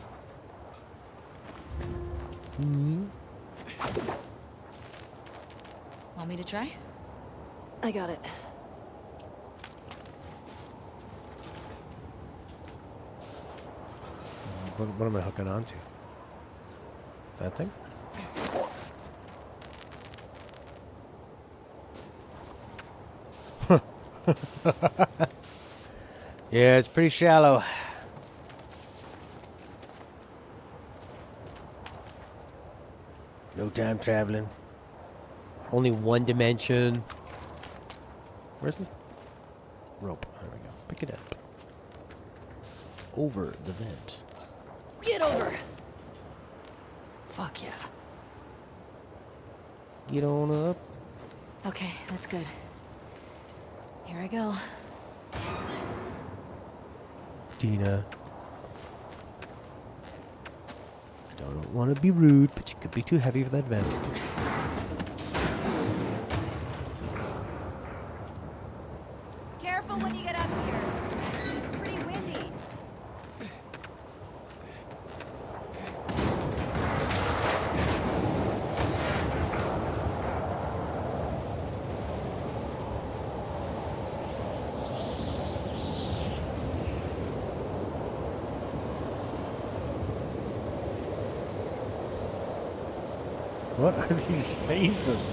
Want me to try? I got it. What am I hooking onto? That thing? Yeah, it's pretty shallow. No time traveling. Only one dimension. Where's this rope? There we go. Pick it up. Over the vent. Get over. Fuck yeah. Get on up. Okay, that's good. Here I go. Dina. I don't want to be rude, but you could be too heavy for that vent. Careful when you get up here. It's pretty windy. What are these faces?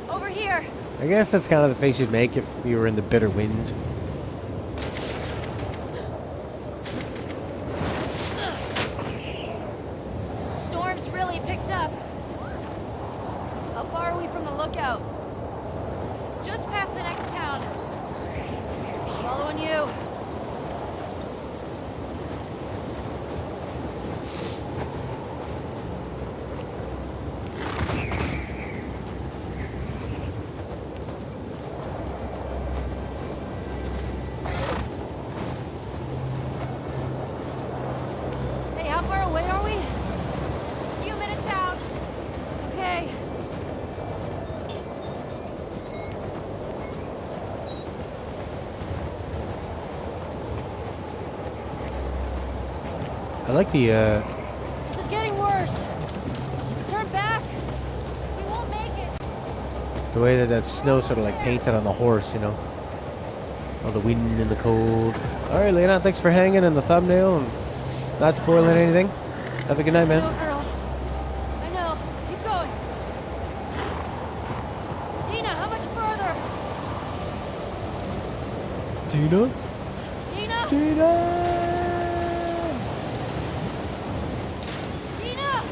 Over here. I guess that's kind of the face you'd make if you were in the bitter wind. Storm's really picked up. How far are we from the lookout? Just past the next town. Following you. Hey, how far away are we? Few minutes out. Okay. I like the This is getting worse. Turn back. We won't make it. the way that that snow sort of like painted on the horse, you know. All the wind and the cold. All right, Lena, thanks for hanging in the thumbnail and not spoiling anything. Have a good night, I know, man. girl. I know. Keep going. Dina, how much further? Dina? Dina? Dina! Dina!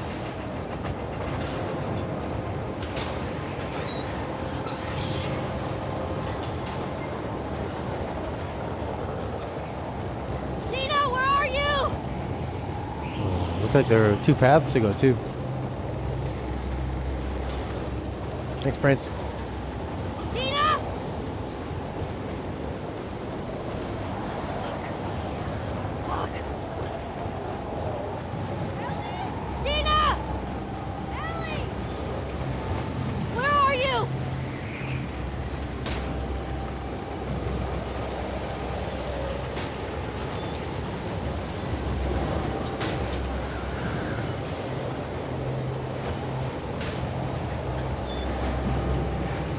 Dina, where are you? Looks like there are two paths to go, too. Thanks, Prince. Dina! Fuck. Dina! Ellie! Where are you?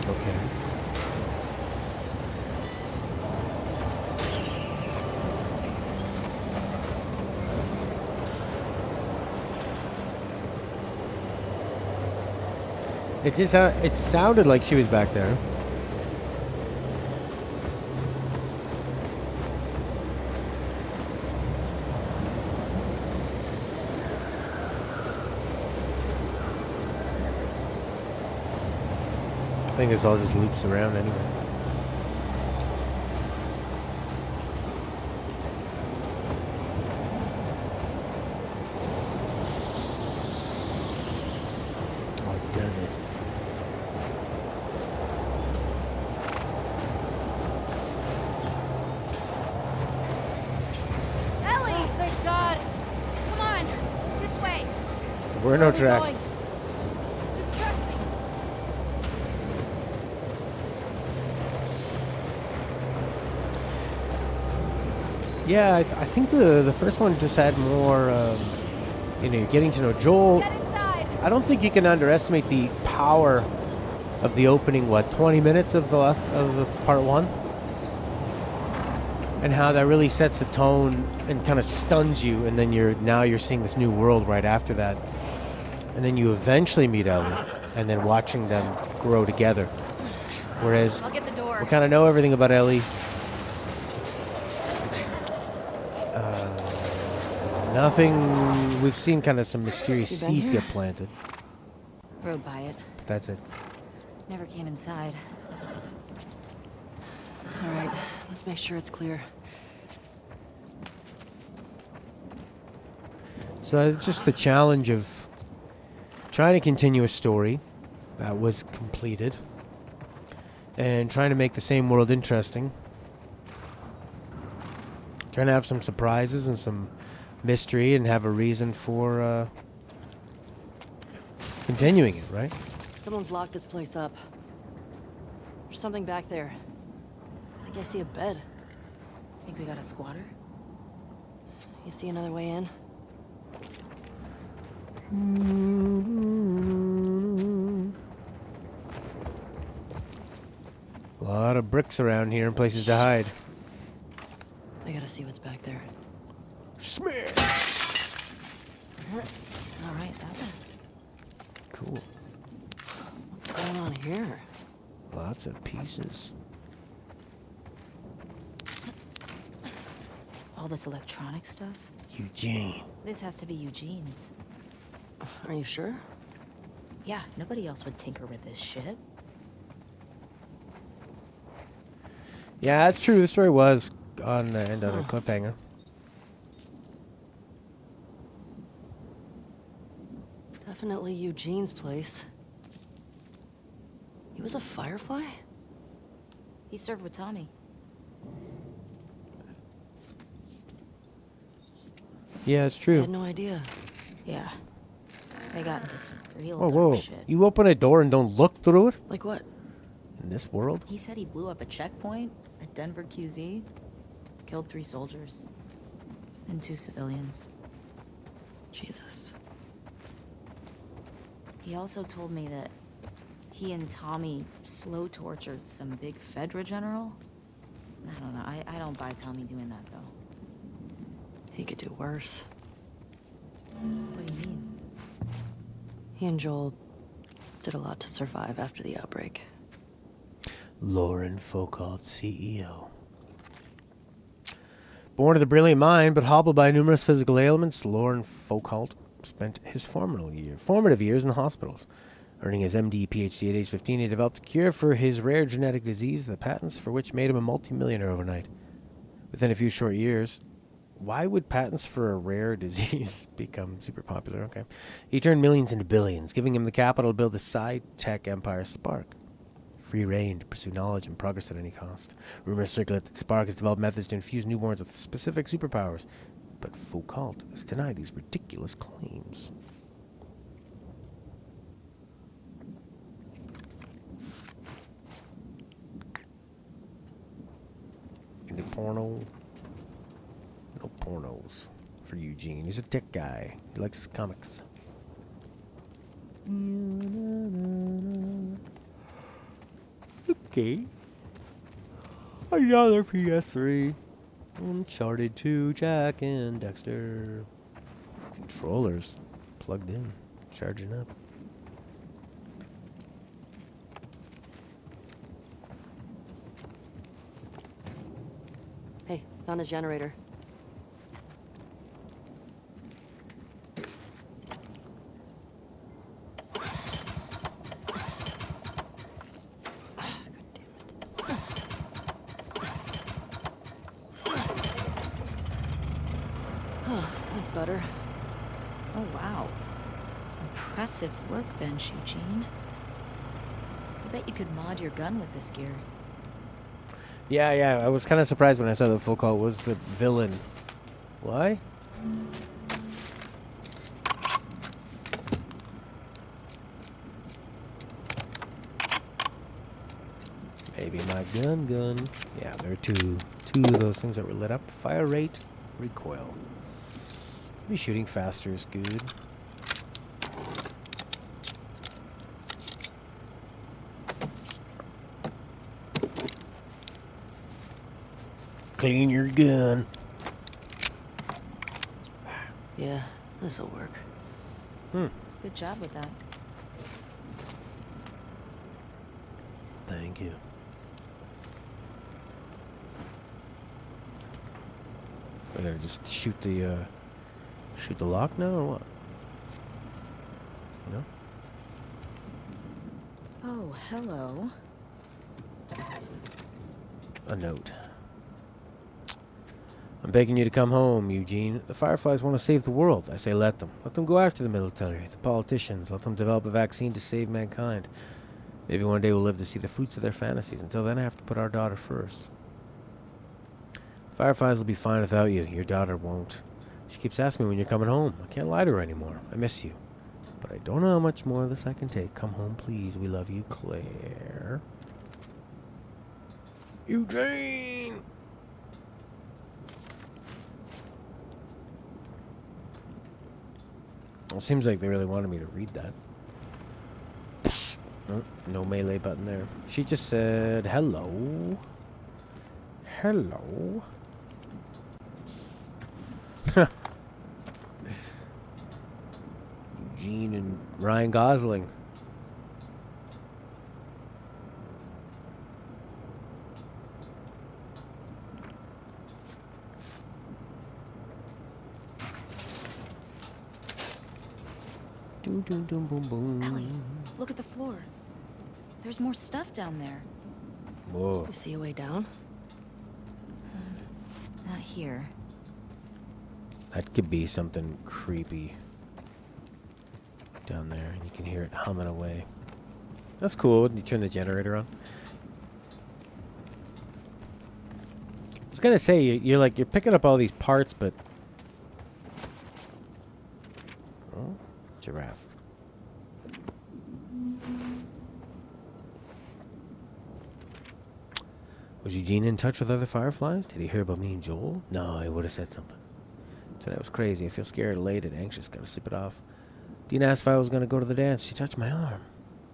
Okay. It did sound, it sounded like she was back there. I think this all just loops around anyway. Or does it? Ellie! Thank God. Come on. This way. We're no Where are we track. going? Just trust me. Yeah, I think the first one just had more, you know, getting to know Joel. Get inside. I don't think you can underestimate the power of the opening, 20 minutes of the part one? And how that really sets the tone and kind of stuns you, and then you're seeing this new world right after that. And then you eventually meet Ellie, and then watching them grow together. Whereas I'll get the door. we kind of know everything about Ellie. Nothing. We've seen kind of some mysterious You been seeds here? get planted. Rode by it. That's it. Never came inside. All right, let's make sure it's clear. So it's just the challenge of trying to continue a story that was completed and trying to make the same world interesting. Trying to have some surprises and some mystery and have a reason for continuing it, right? Someone's locked this place up. There's something back there. I think I see a bed. Think we got a squatter? You see another way in? A lot of bricks around here and places to hide. I gotta see what's back there. Smash! All right, that one. Cool. What's going on here? Lots of pieces. All this electronic stuff? Eugene. This has to be Eugene's. Are you sure? Yeah, nobody else would tinker with this shit. Yeah, that's true. The story was on the end of a cliffhanger. Definitely Eugene's place. He was a Firefly? He served with Tommy. Yeah, it's I true. had no idea. Yeah. They got into some real Whoa, dark whoa. shit. You open a door and don't look through it? Like what? In this world? He said he blew up a checkpoint at Denver QZ, killed 3 soldiers, and 2 civilians. Jesus. He also told me that he and Tommy slow tortured some big Fedra general. I don't know. I don't buy Tommy doing that, though. He could do worse. What do you mean? He and Joel did a lot to survive after the outbreak. Lauren Foucault, CEO. Born with a brilliant mind, but hobbled by numerous physical ailments, Lauren Foucault spent his formative years in the hospitals. Earning his MD, PhD at age 15, he developed a cure for his rare genetic disease, the patents for which made him a multimillionaire overnight. Within a few short years, why would patents for a rare disease become super popular? Okay. He turned millions into billions, giving him the capital to build the sci-tech empire Spark. Free reign to pursue knowledge and progress at any cost. Rumors circulate that Spark has developed methods to infuse newborns with specific superpowers, but Foucault has denied these ridiculous claims. Into porno? No pornos for Eugene. He's a tech guy. He likes his comics. Okay. Another PS3. Uncharted 2, Jack and Dexter. Controllers plugged in, charging up. Hey, found a generator. That's better. Oh, wow. Impressive workbench, Eugene. I bet you could mod your gun with this gear. Yeah, I was kind of surprised when I saw that Foucault was the villain. Why? Maybe my gun. Yeah, there are two of those things that were lit up. Fire rate, recoil. Maybe shooting faster is good. Clean your gun. Yeah, this'll work. Good job with that. Thank you. I gotta just shoot the lock now or what? No? Oh, hello. A note. I'm begging you to come home, Eugene. The Fireflies want to save the world. I say let them. Let them go after the military, the politicians. Let them develop a vaccine to save mankind. Maybe one day we'll live to see the fruits of their fantasies. Until then, I have to put our daughter first. Fireflies will be fine without you. Your daughter won't. She keeps asking me when you're coming home. I can't lie to her anymore. I miss you. But I don't know how much more of this I can take. Come home, please. We love you, Claire. Eugene! Well, it seems like they really wanted me to read that. Oh, no melee button there. She just said hello. Hello. Eugene and Ryan Gosling. Doom, doom, doom, boom, boom. Ellie, look at the floor. There's more stuff down there. Whoa. You see a way down? Not here. That could be something creepy down there, and you can hear it humming away. That's cool. You turn the generator on. I was gonna say you're picking up all these parts, but oh, giraffe. Was Eugene in touch with other Fireflies? Did he hear about me and Joel? No, he would have said something. Tonight was crazy. I feel scared, elated, anxious. Gotta sleep it off. Dina asked if I was gonna go to the dance. She touched my arm.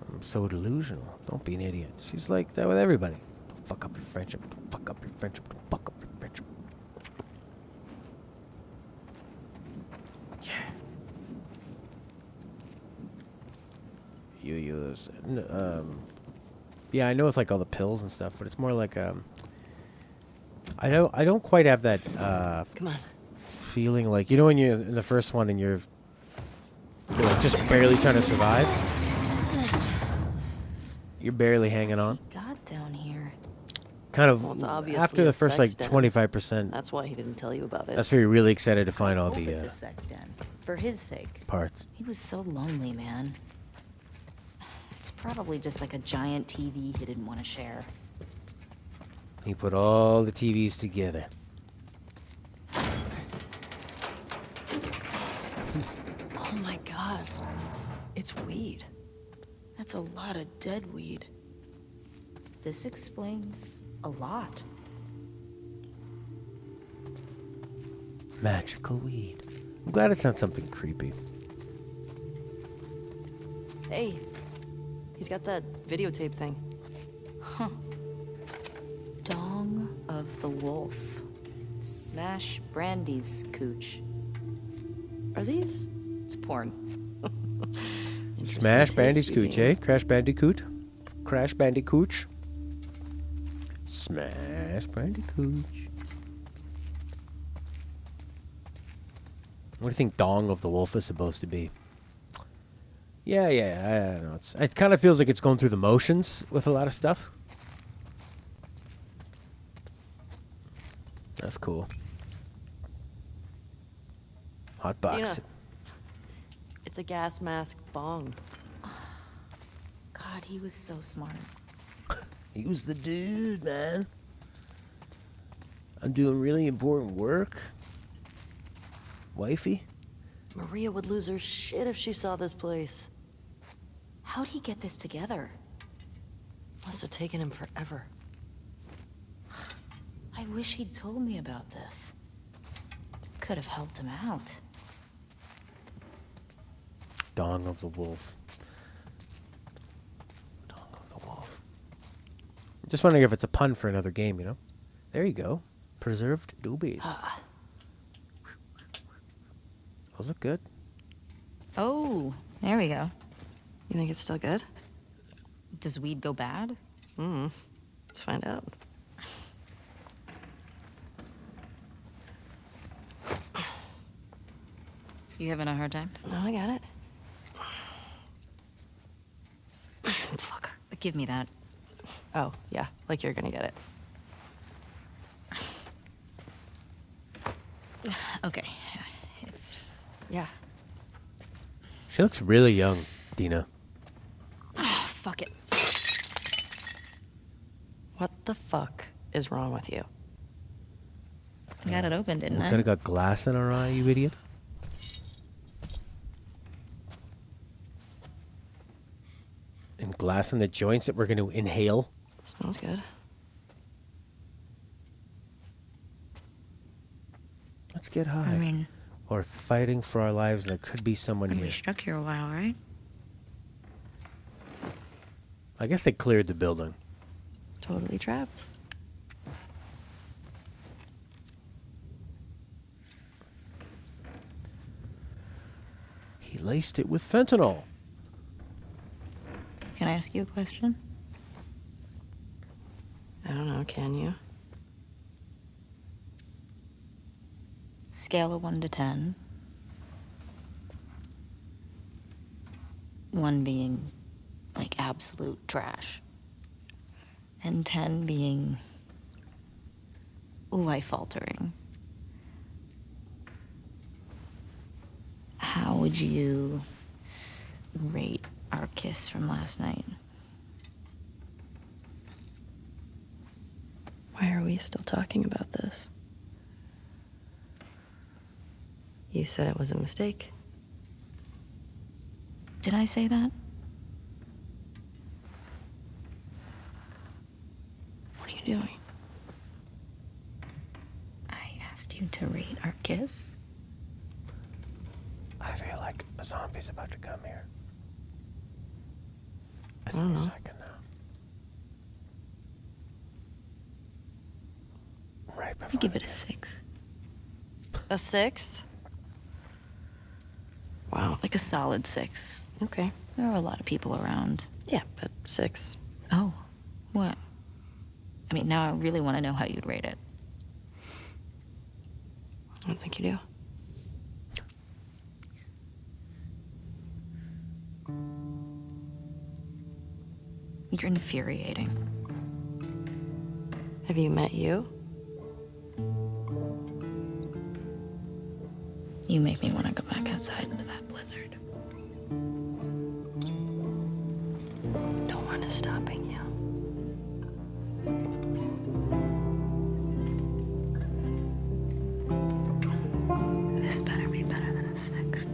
I'm so delusional. Don't be an idiot. She's like that with everybody. Don't fuck up your friendship. Don't fuck up your friendship. Don't fuck up your friendship. Yeah. You use yeah, I know with like all the pills and stuff, but it's more like I don't quite have that Come on. feeling like, you know, when you're in the first one and you're like just barely trying to survive. You're barely hanging on. What's he got down here? Kind of Well, it's obviously after the a first like sex den. 25%. That's why he didn't tell you about it. That's where you're really excited to find all Hope the it's a sex den. For his sake. parts. He was so lonely, man. It's probably just like a giant TV he didn't want to share. He put all the TVs together. Oh my god. It's weed. That's a lot of dead weed. This explains a lot. Magical weed. I'm glad it's not something creepy. Hey, he's got that videotape thing. Huh. Dong of the Wolf. Smash Brandy's cooch. Are these? It's porn. Smash taste, Bandicoot, BB. eh? Crash Bandicoot. Crash Bandicoot. Smash Bandicoot. What do you think Dong of the Wolf is supposed to be? Yeah, I don't know. It kind of feels like it's going through the motions with a lot of stuff. That's cool. Hot box. Dina, it's a gas mask bong. God, he was so smart. He was the dude, man. I'm doing really important work. Wifey? Maria would lose her shit if she saw this place. How'd he get this together? Must have taken him forever. I wish he'd told me about this. Could have helped him out. Dong of the Wolf. Dong of the Wolf. Just wondering if it's a pun for another game, you know? There you go. Preserved doobies. Those look good. Oh, there we go. You think it's still good? Does weed go bad? Let's find out. You having a hard time? No, I got it. Fuck. Give me that. Oh, yeah, like you're gonna get it. Okay. It's... Yeah. She looks really young, Dina. Oh, fuck it. What the fuck is wrong with you? I got it open, didn't We I? could have got glass in our eye, you idiot. And glass in the joints that we're going to inhale. Smells good. Let's get high. I mean, We're fighting for our lives, and there could be someone we here. stuck here a while, right? I guess they cleared the building. Totally trapped. He laced it with fentanyl. Can I ask you a question? I don't know, can you? Scale of 1 to 10. 1 being like absolute trash. And 10 being life altering. How would you rate our kiss from last night? Why are we still talking about this? You said it was a mistake. Did I say that? What are you doing? I asked you to rate our kiss. I feel like a zombie's about to come here. I don't know. Second now. Right I before give it a 6. A 6? Wow. Like a solid 6. Okay. There are a lot of people around. Yeah, but 6. Oh, what? I mean, now I really want to know how you'd rate it. I don't think you do. You're infuriating. Have you met you? You make me want to go back outside into that blizzard. No one is stopping you. This better be better than a 6.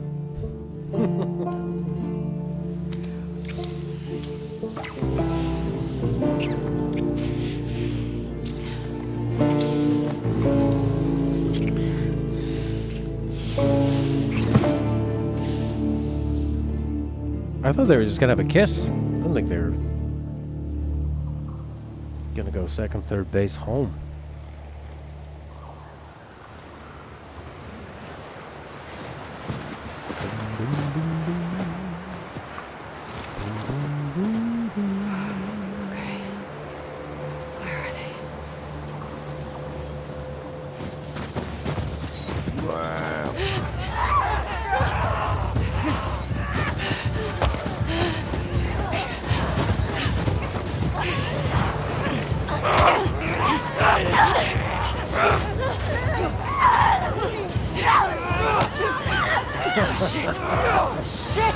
I thought they were just gonna have a kiss. I don't think they were gonna go second, third base home. Okay. Where are they? Shit! Shit!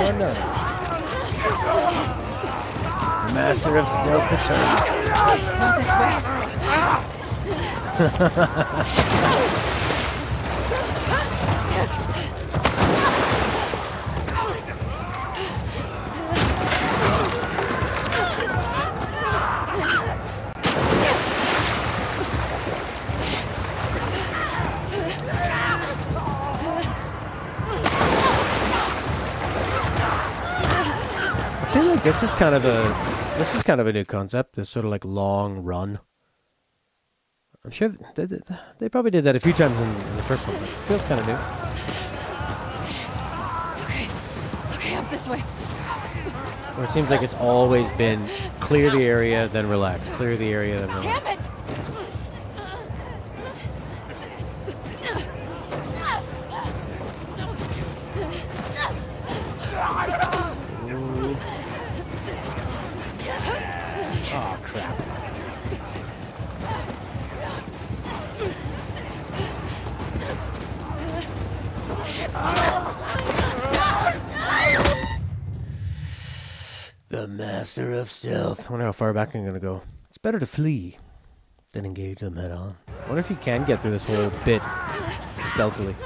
Oh no. The master of stealth returns. Not this way. I feel like this is kind of a new concept. This sort of like long run. I'm sure they probably did that a few times in the first one. But it feels kind of new. Okay, up this way. Where it seems like it's always been clear the area, then relax. Clear the area, then relax. Damn it! Ooh. Oh, crap. The master of stealth. I wonder how far back I'm gonna go. It's better to flee than engage them head on. I wonder if you can get through this whole bit stealthily.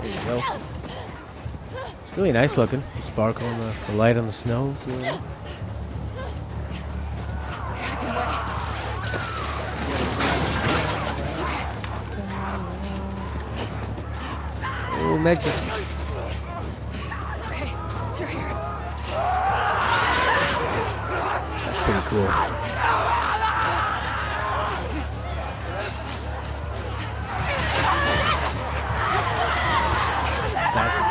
There you go. It's really nice looking. The sparkle and the light on the snow. It's really nice. Oh, magic. Okay, you're here. That's pretty cool.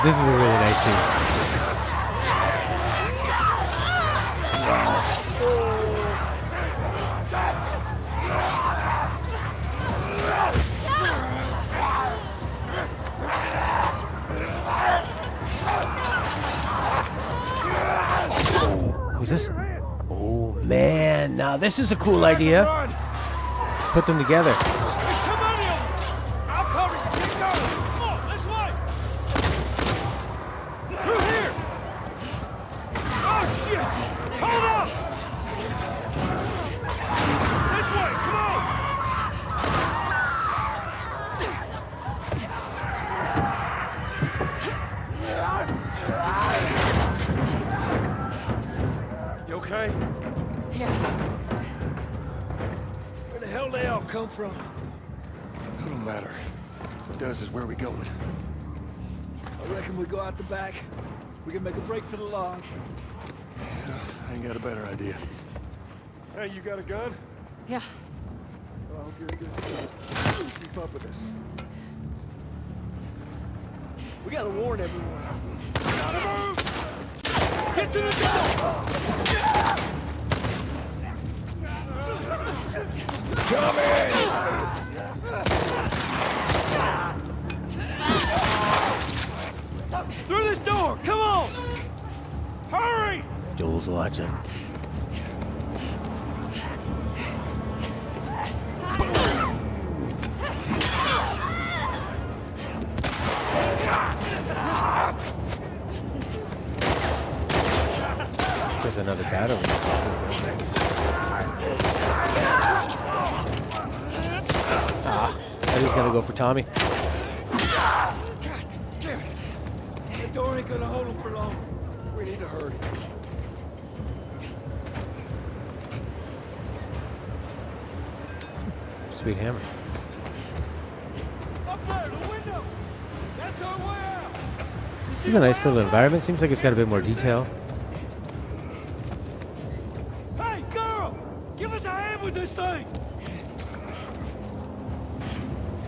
This is a really nice scene. Who's this? Oh man, now this is a cool idea. Put them together. Come from? It don't matter. What does is where we going. I reckon we go out the back. We can make a break for the lodge. Yeah, I ain't got a better idea. Hey, you got a gun? Yeah. Oh, I hope you're in good shape. Keep up with us. We gotta warn everyone. Gotta move! Get to the door! Come in! Through this door! Come on! Hurry! Joel's watching. There's another battery. He's gonna go for Tommy. God damn it! That door ain't gonna hold him for long. We need to hurry. Sweet hammer. Up there, the window! That's our way out! This is a nice little environment. Seems like it's got a bit more detail. Hey, girl! Give us a hand with this thing!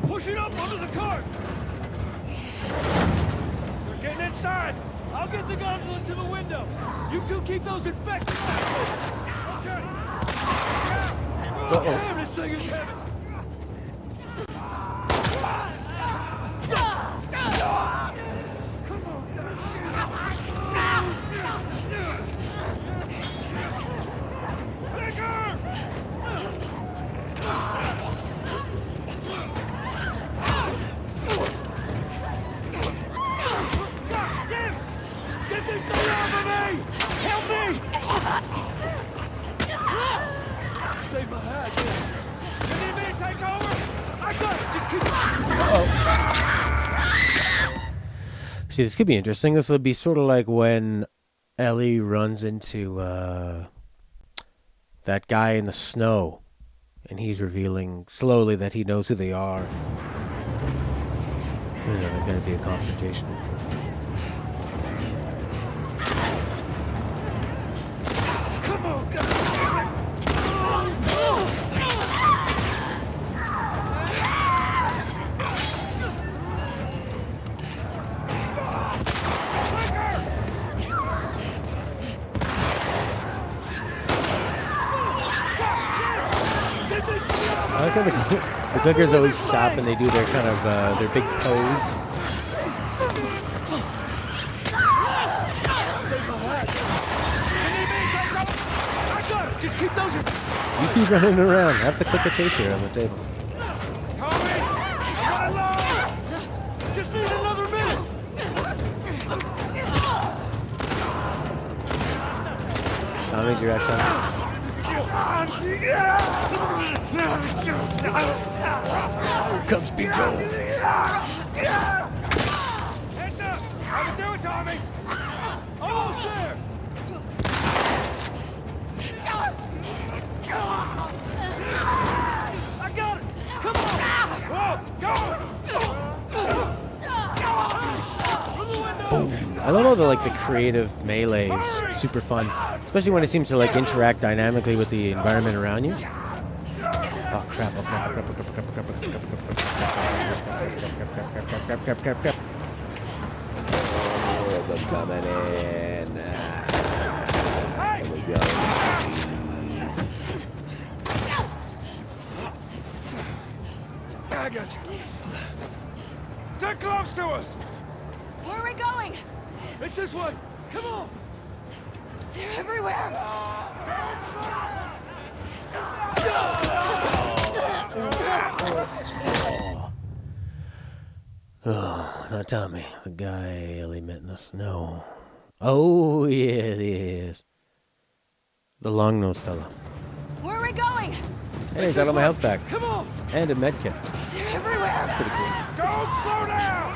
Push it up under the cart! We're getting inside! I'll get the gondola to the window! You two keep those infected! Okay! Uh-oh. Damn, this thing is heavy! Save my hat. You need me to take over? I got it. Just keep it. See, this could be interesting. This will be sort of like when Ellie runs into that guy in the snow, and he's revealing slowly that he knows who they are. You know, there's going to be a confrontation. Come on, guys. I like how the clickers always stop and they do their kind of their big pose. I got it. Just keep those. You keep running around. Have the clicker chase here on the table. Tommy, run along. Just need another minute. Tommy's your ex-son. Here comes Big Joe. Heads up. How to do it, Tommy? Almost there. I got it. Come on. Whoa, go. I love all the creative melees. Super fun, especially when it seems to interact dynamically with the environment around you. Oh crap! Oh crap! I'm coming in. Here we go. I got you. They're close to us. Where are we going? It's this way. Come on. They're everywhere. Oh, not Tommy. The guy Ellie met in the snow. Oh, yeah, it is. The long-nosed fella. Where are we going? Hey, got all my health back. Come on. And a med kit. They're everywhere. That's pretty cool. Don't slow down.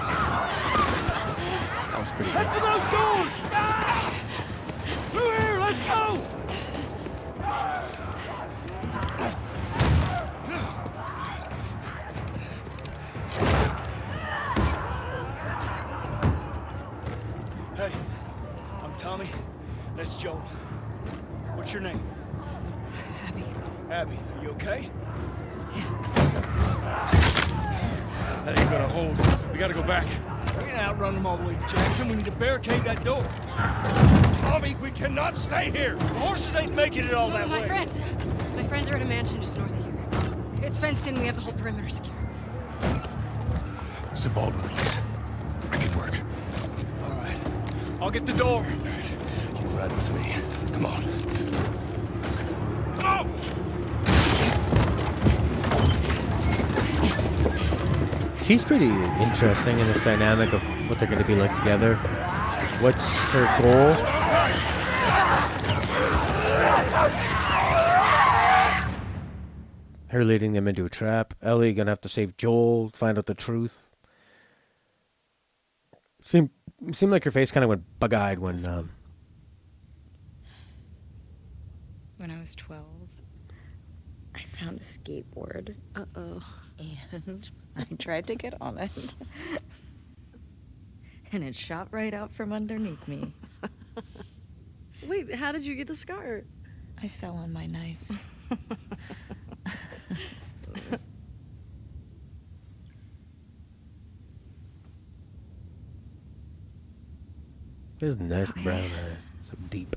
That was pretty Head good. for those doors. Through here. Let's go. Hey, I'm Tommy. That's Joel. What's your name? Abby. Abby, are you okay? That ain't gonna hold. We gotta go back. We can outrun them all the way to Jackson. We need to barricade that door. Tommy, we cannot stay here. The horses ain't making it all that My way. friends. My friends are at a mansion just north of here. It's fenced in. We have the whole perimeter secure. It's a Baldwin, please. I can work. All right. I'll get the door. All right. You ride with me. Come on. Oh! She's pretty interesting in this dynamic of what they're going to be like together. What's her goal? Her leading them into a trap. Ellie gonna have to save Joel, find out the truth. Seemed like her face kind of went bug-eyed when When I was 12, I found a skateboard. Uh-oh. And I tried to get on it. And it shot right out from underneath me. Wait, how did you get the scar? I fell on my knife. There's nice brown eyes, so deep.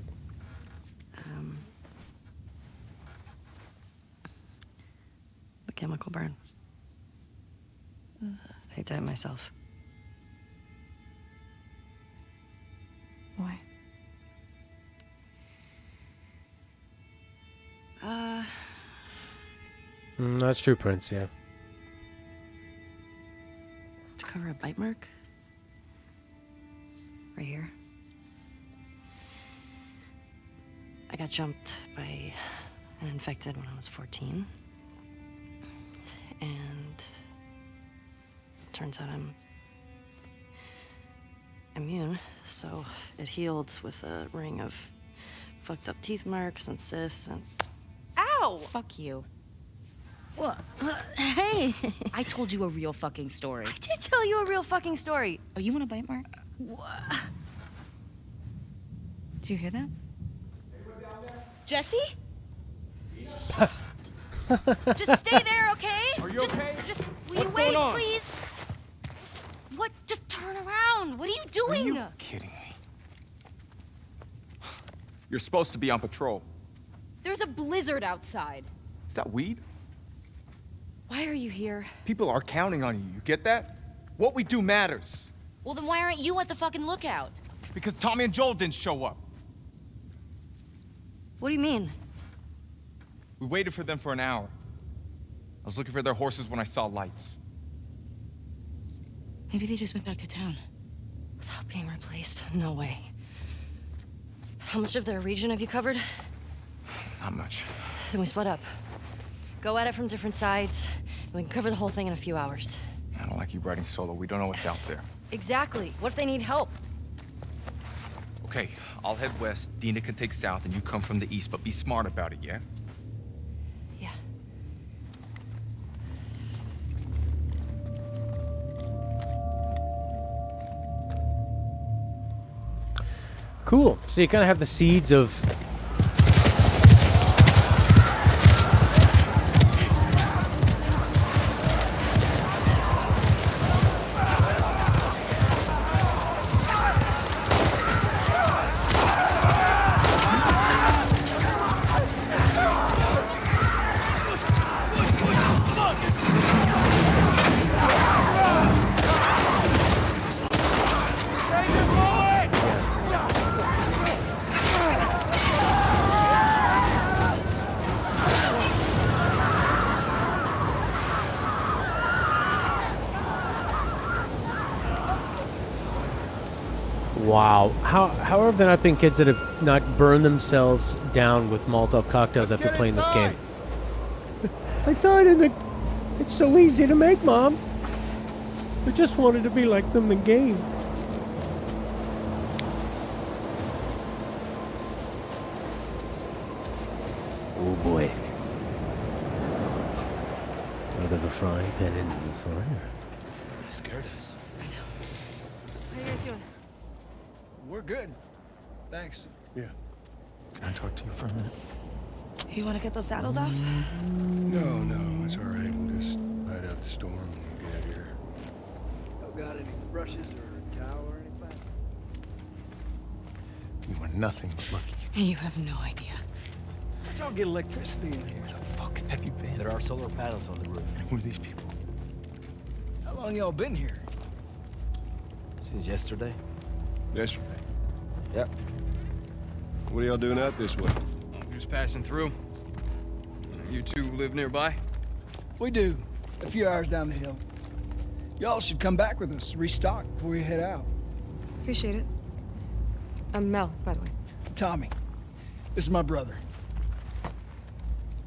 The chemical burn. I did it myself. Why? That's true, Prince, yeah. To cover a bite mark. Right here. I got jumped by an infected when I was 14. And turns out I'm immune, so it healed with a ring of fucked up teeth marks and cysts and... Ow! Fuck you. What? Hey! I told you a real fucking story. I did tell you a real fucking story. Oh, you want a bite mark? What? Did you hear that? Jesse? Just stay there, okay? Are you okay? Just will What's you wait, going on? please? What? Just turn around. What are you doing? Are you kidding me? You're supposed to be on patrol. There's a blizzard outside. Is that weed? Why are you here? People are counting on you. You get that? What we do matters. Well, then why aren't you at the fucking lookout? Because Tommy and Joel didn't show up. What do you mean? We waited for them for an hour. I was looking for their horses when I saw lights. Maybe they just went back to town. Without being replaced. No way. How much of their region have you covered? Not much. Then we split up. Go at it from different sides, and we can cover the whole thing in a few hours. I don't like you riding solo. We don't know what's out there. Exactly. What if they need help? Okay, I'll head west, Dina can take south, and you come from the east, but be smart about it, yeah? Yeah. Cool. So you kind of have the seeds of... Wow. How have there not been kids that have not burned themselves down with Molotov cocktails after playing this game? I saw it in the... It's so easy to make, Mom. I just wanted to be like them in the game. Oh boy. Out of the frying pan into the fire. You scared us. How you guys doing? We're good. Thanks. Yeah. Can I talk to you for a minute? You want to get those saddles off? No, it's all right. We'll just ride out the storm and get out of here. Got any brushes or towel or anything? You were nothing but lucky. You have no idea. Y'all get electricity in here. Where the fuck have you been? There are solar panels on the roof. And who are these people? How long y'all been here? Since yesterday. Yesterday. Yep. What are y'all doing out this way? Just passing through. You two live nearby? We do. A few hours down the hill. Y'all should come back with us, restock before you head out. Appreciate it. I'm Mel, by the way. Tommy. This is my brother.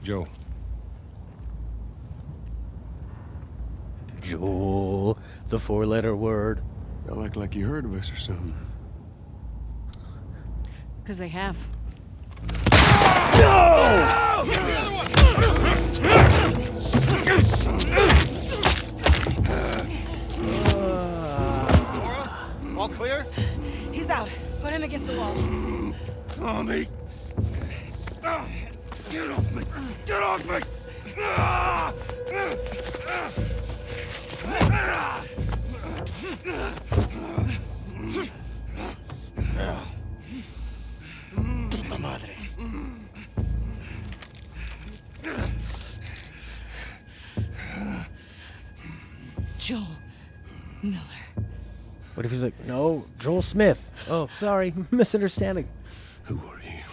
Joe. Joel, the four-letter word. Y'all act like you heard of us or something. Because they have. All clear? He's out. Put him against the wall. Tommy! Get off me! Get off me! Puta madre. Joel Miller. What if he's like, no, Joel Smith. Oh, sorry, misunderstanding. Who are you?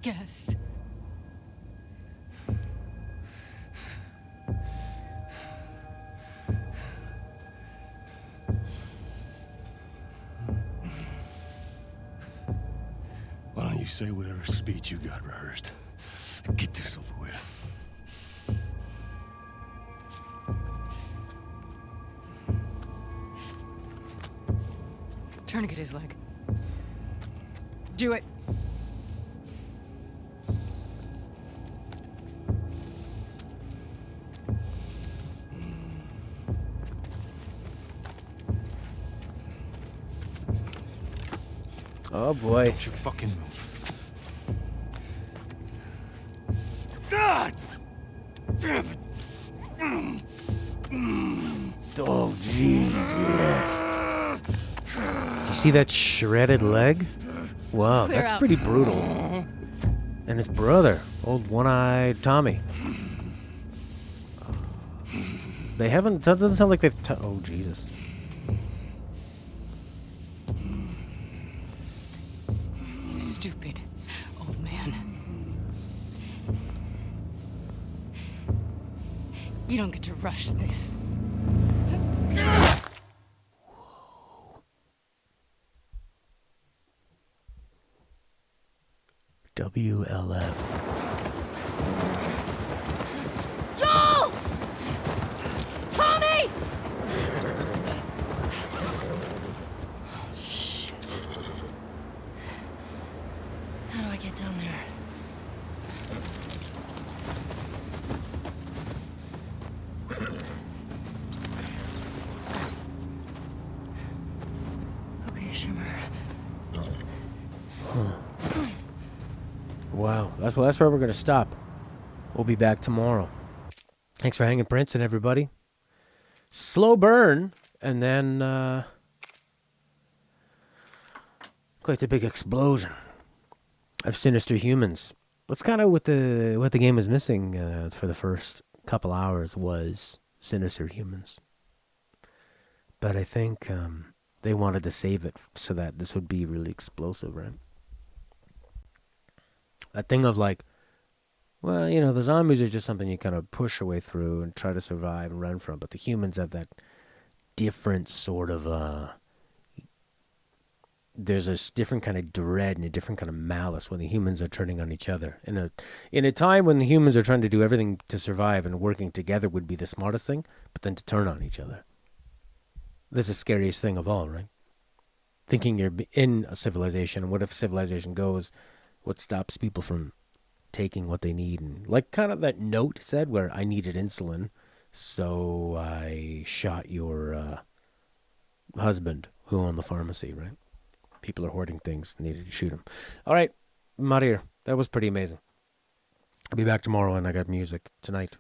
Guess. Why don't you say whatever speech you got rehearsed? Get this over with. Tourniquet his leg. Do it. Oh boy. Don't you fucking move. God! Damn it! Oh, jeez, yes. Do you see that shredded leg? Wow, Clear that's out. pretty brutal. And his brother, old one-eyed Tommy. They haven't. That doesn't sound like they've. Oh Jesus. You stupid old man. You don't get to rush this. WLF. Joel! Tommy! Shit. How do I get down there? Okay, Shimmer. Wow, that's where we're gonna stop. We'll be back tomorrow. Thanks for hanging, Prince, and everybody. Slow burn, and then quite a big explosion of sinister humans. That's kind of what the game was missing for the first couple hours was sinister humans. But I think they wanted to save it so that this would be really explosive, right? That thing of like, well, you know, the zombies are just something you kind of push your way through and try to survive and run from. But the humans have that different sort of, there's a different kind of dread and a different kind of malice when the humans are turning on each other. In a time when the humans are trying to do everything to survive and working together would be the smartest thing, but then to turn on each other. This is the scariest thing of all, right? Thinking you're in a civilization, and what if civilization goes? What stops people from taking what they need? And like kind of that note said where I needed insulin, so I shot your husband who owned the pharmacy, right? People are hoarding things, needed to shoot him. All right, I'm out of here. That was pretty amazing. I'll be back tomorrow and I got music tonight.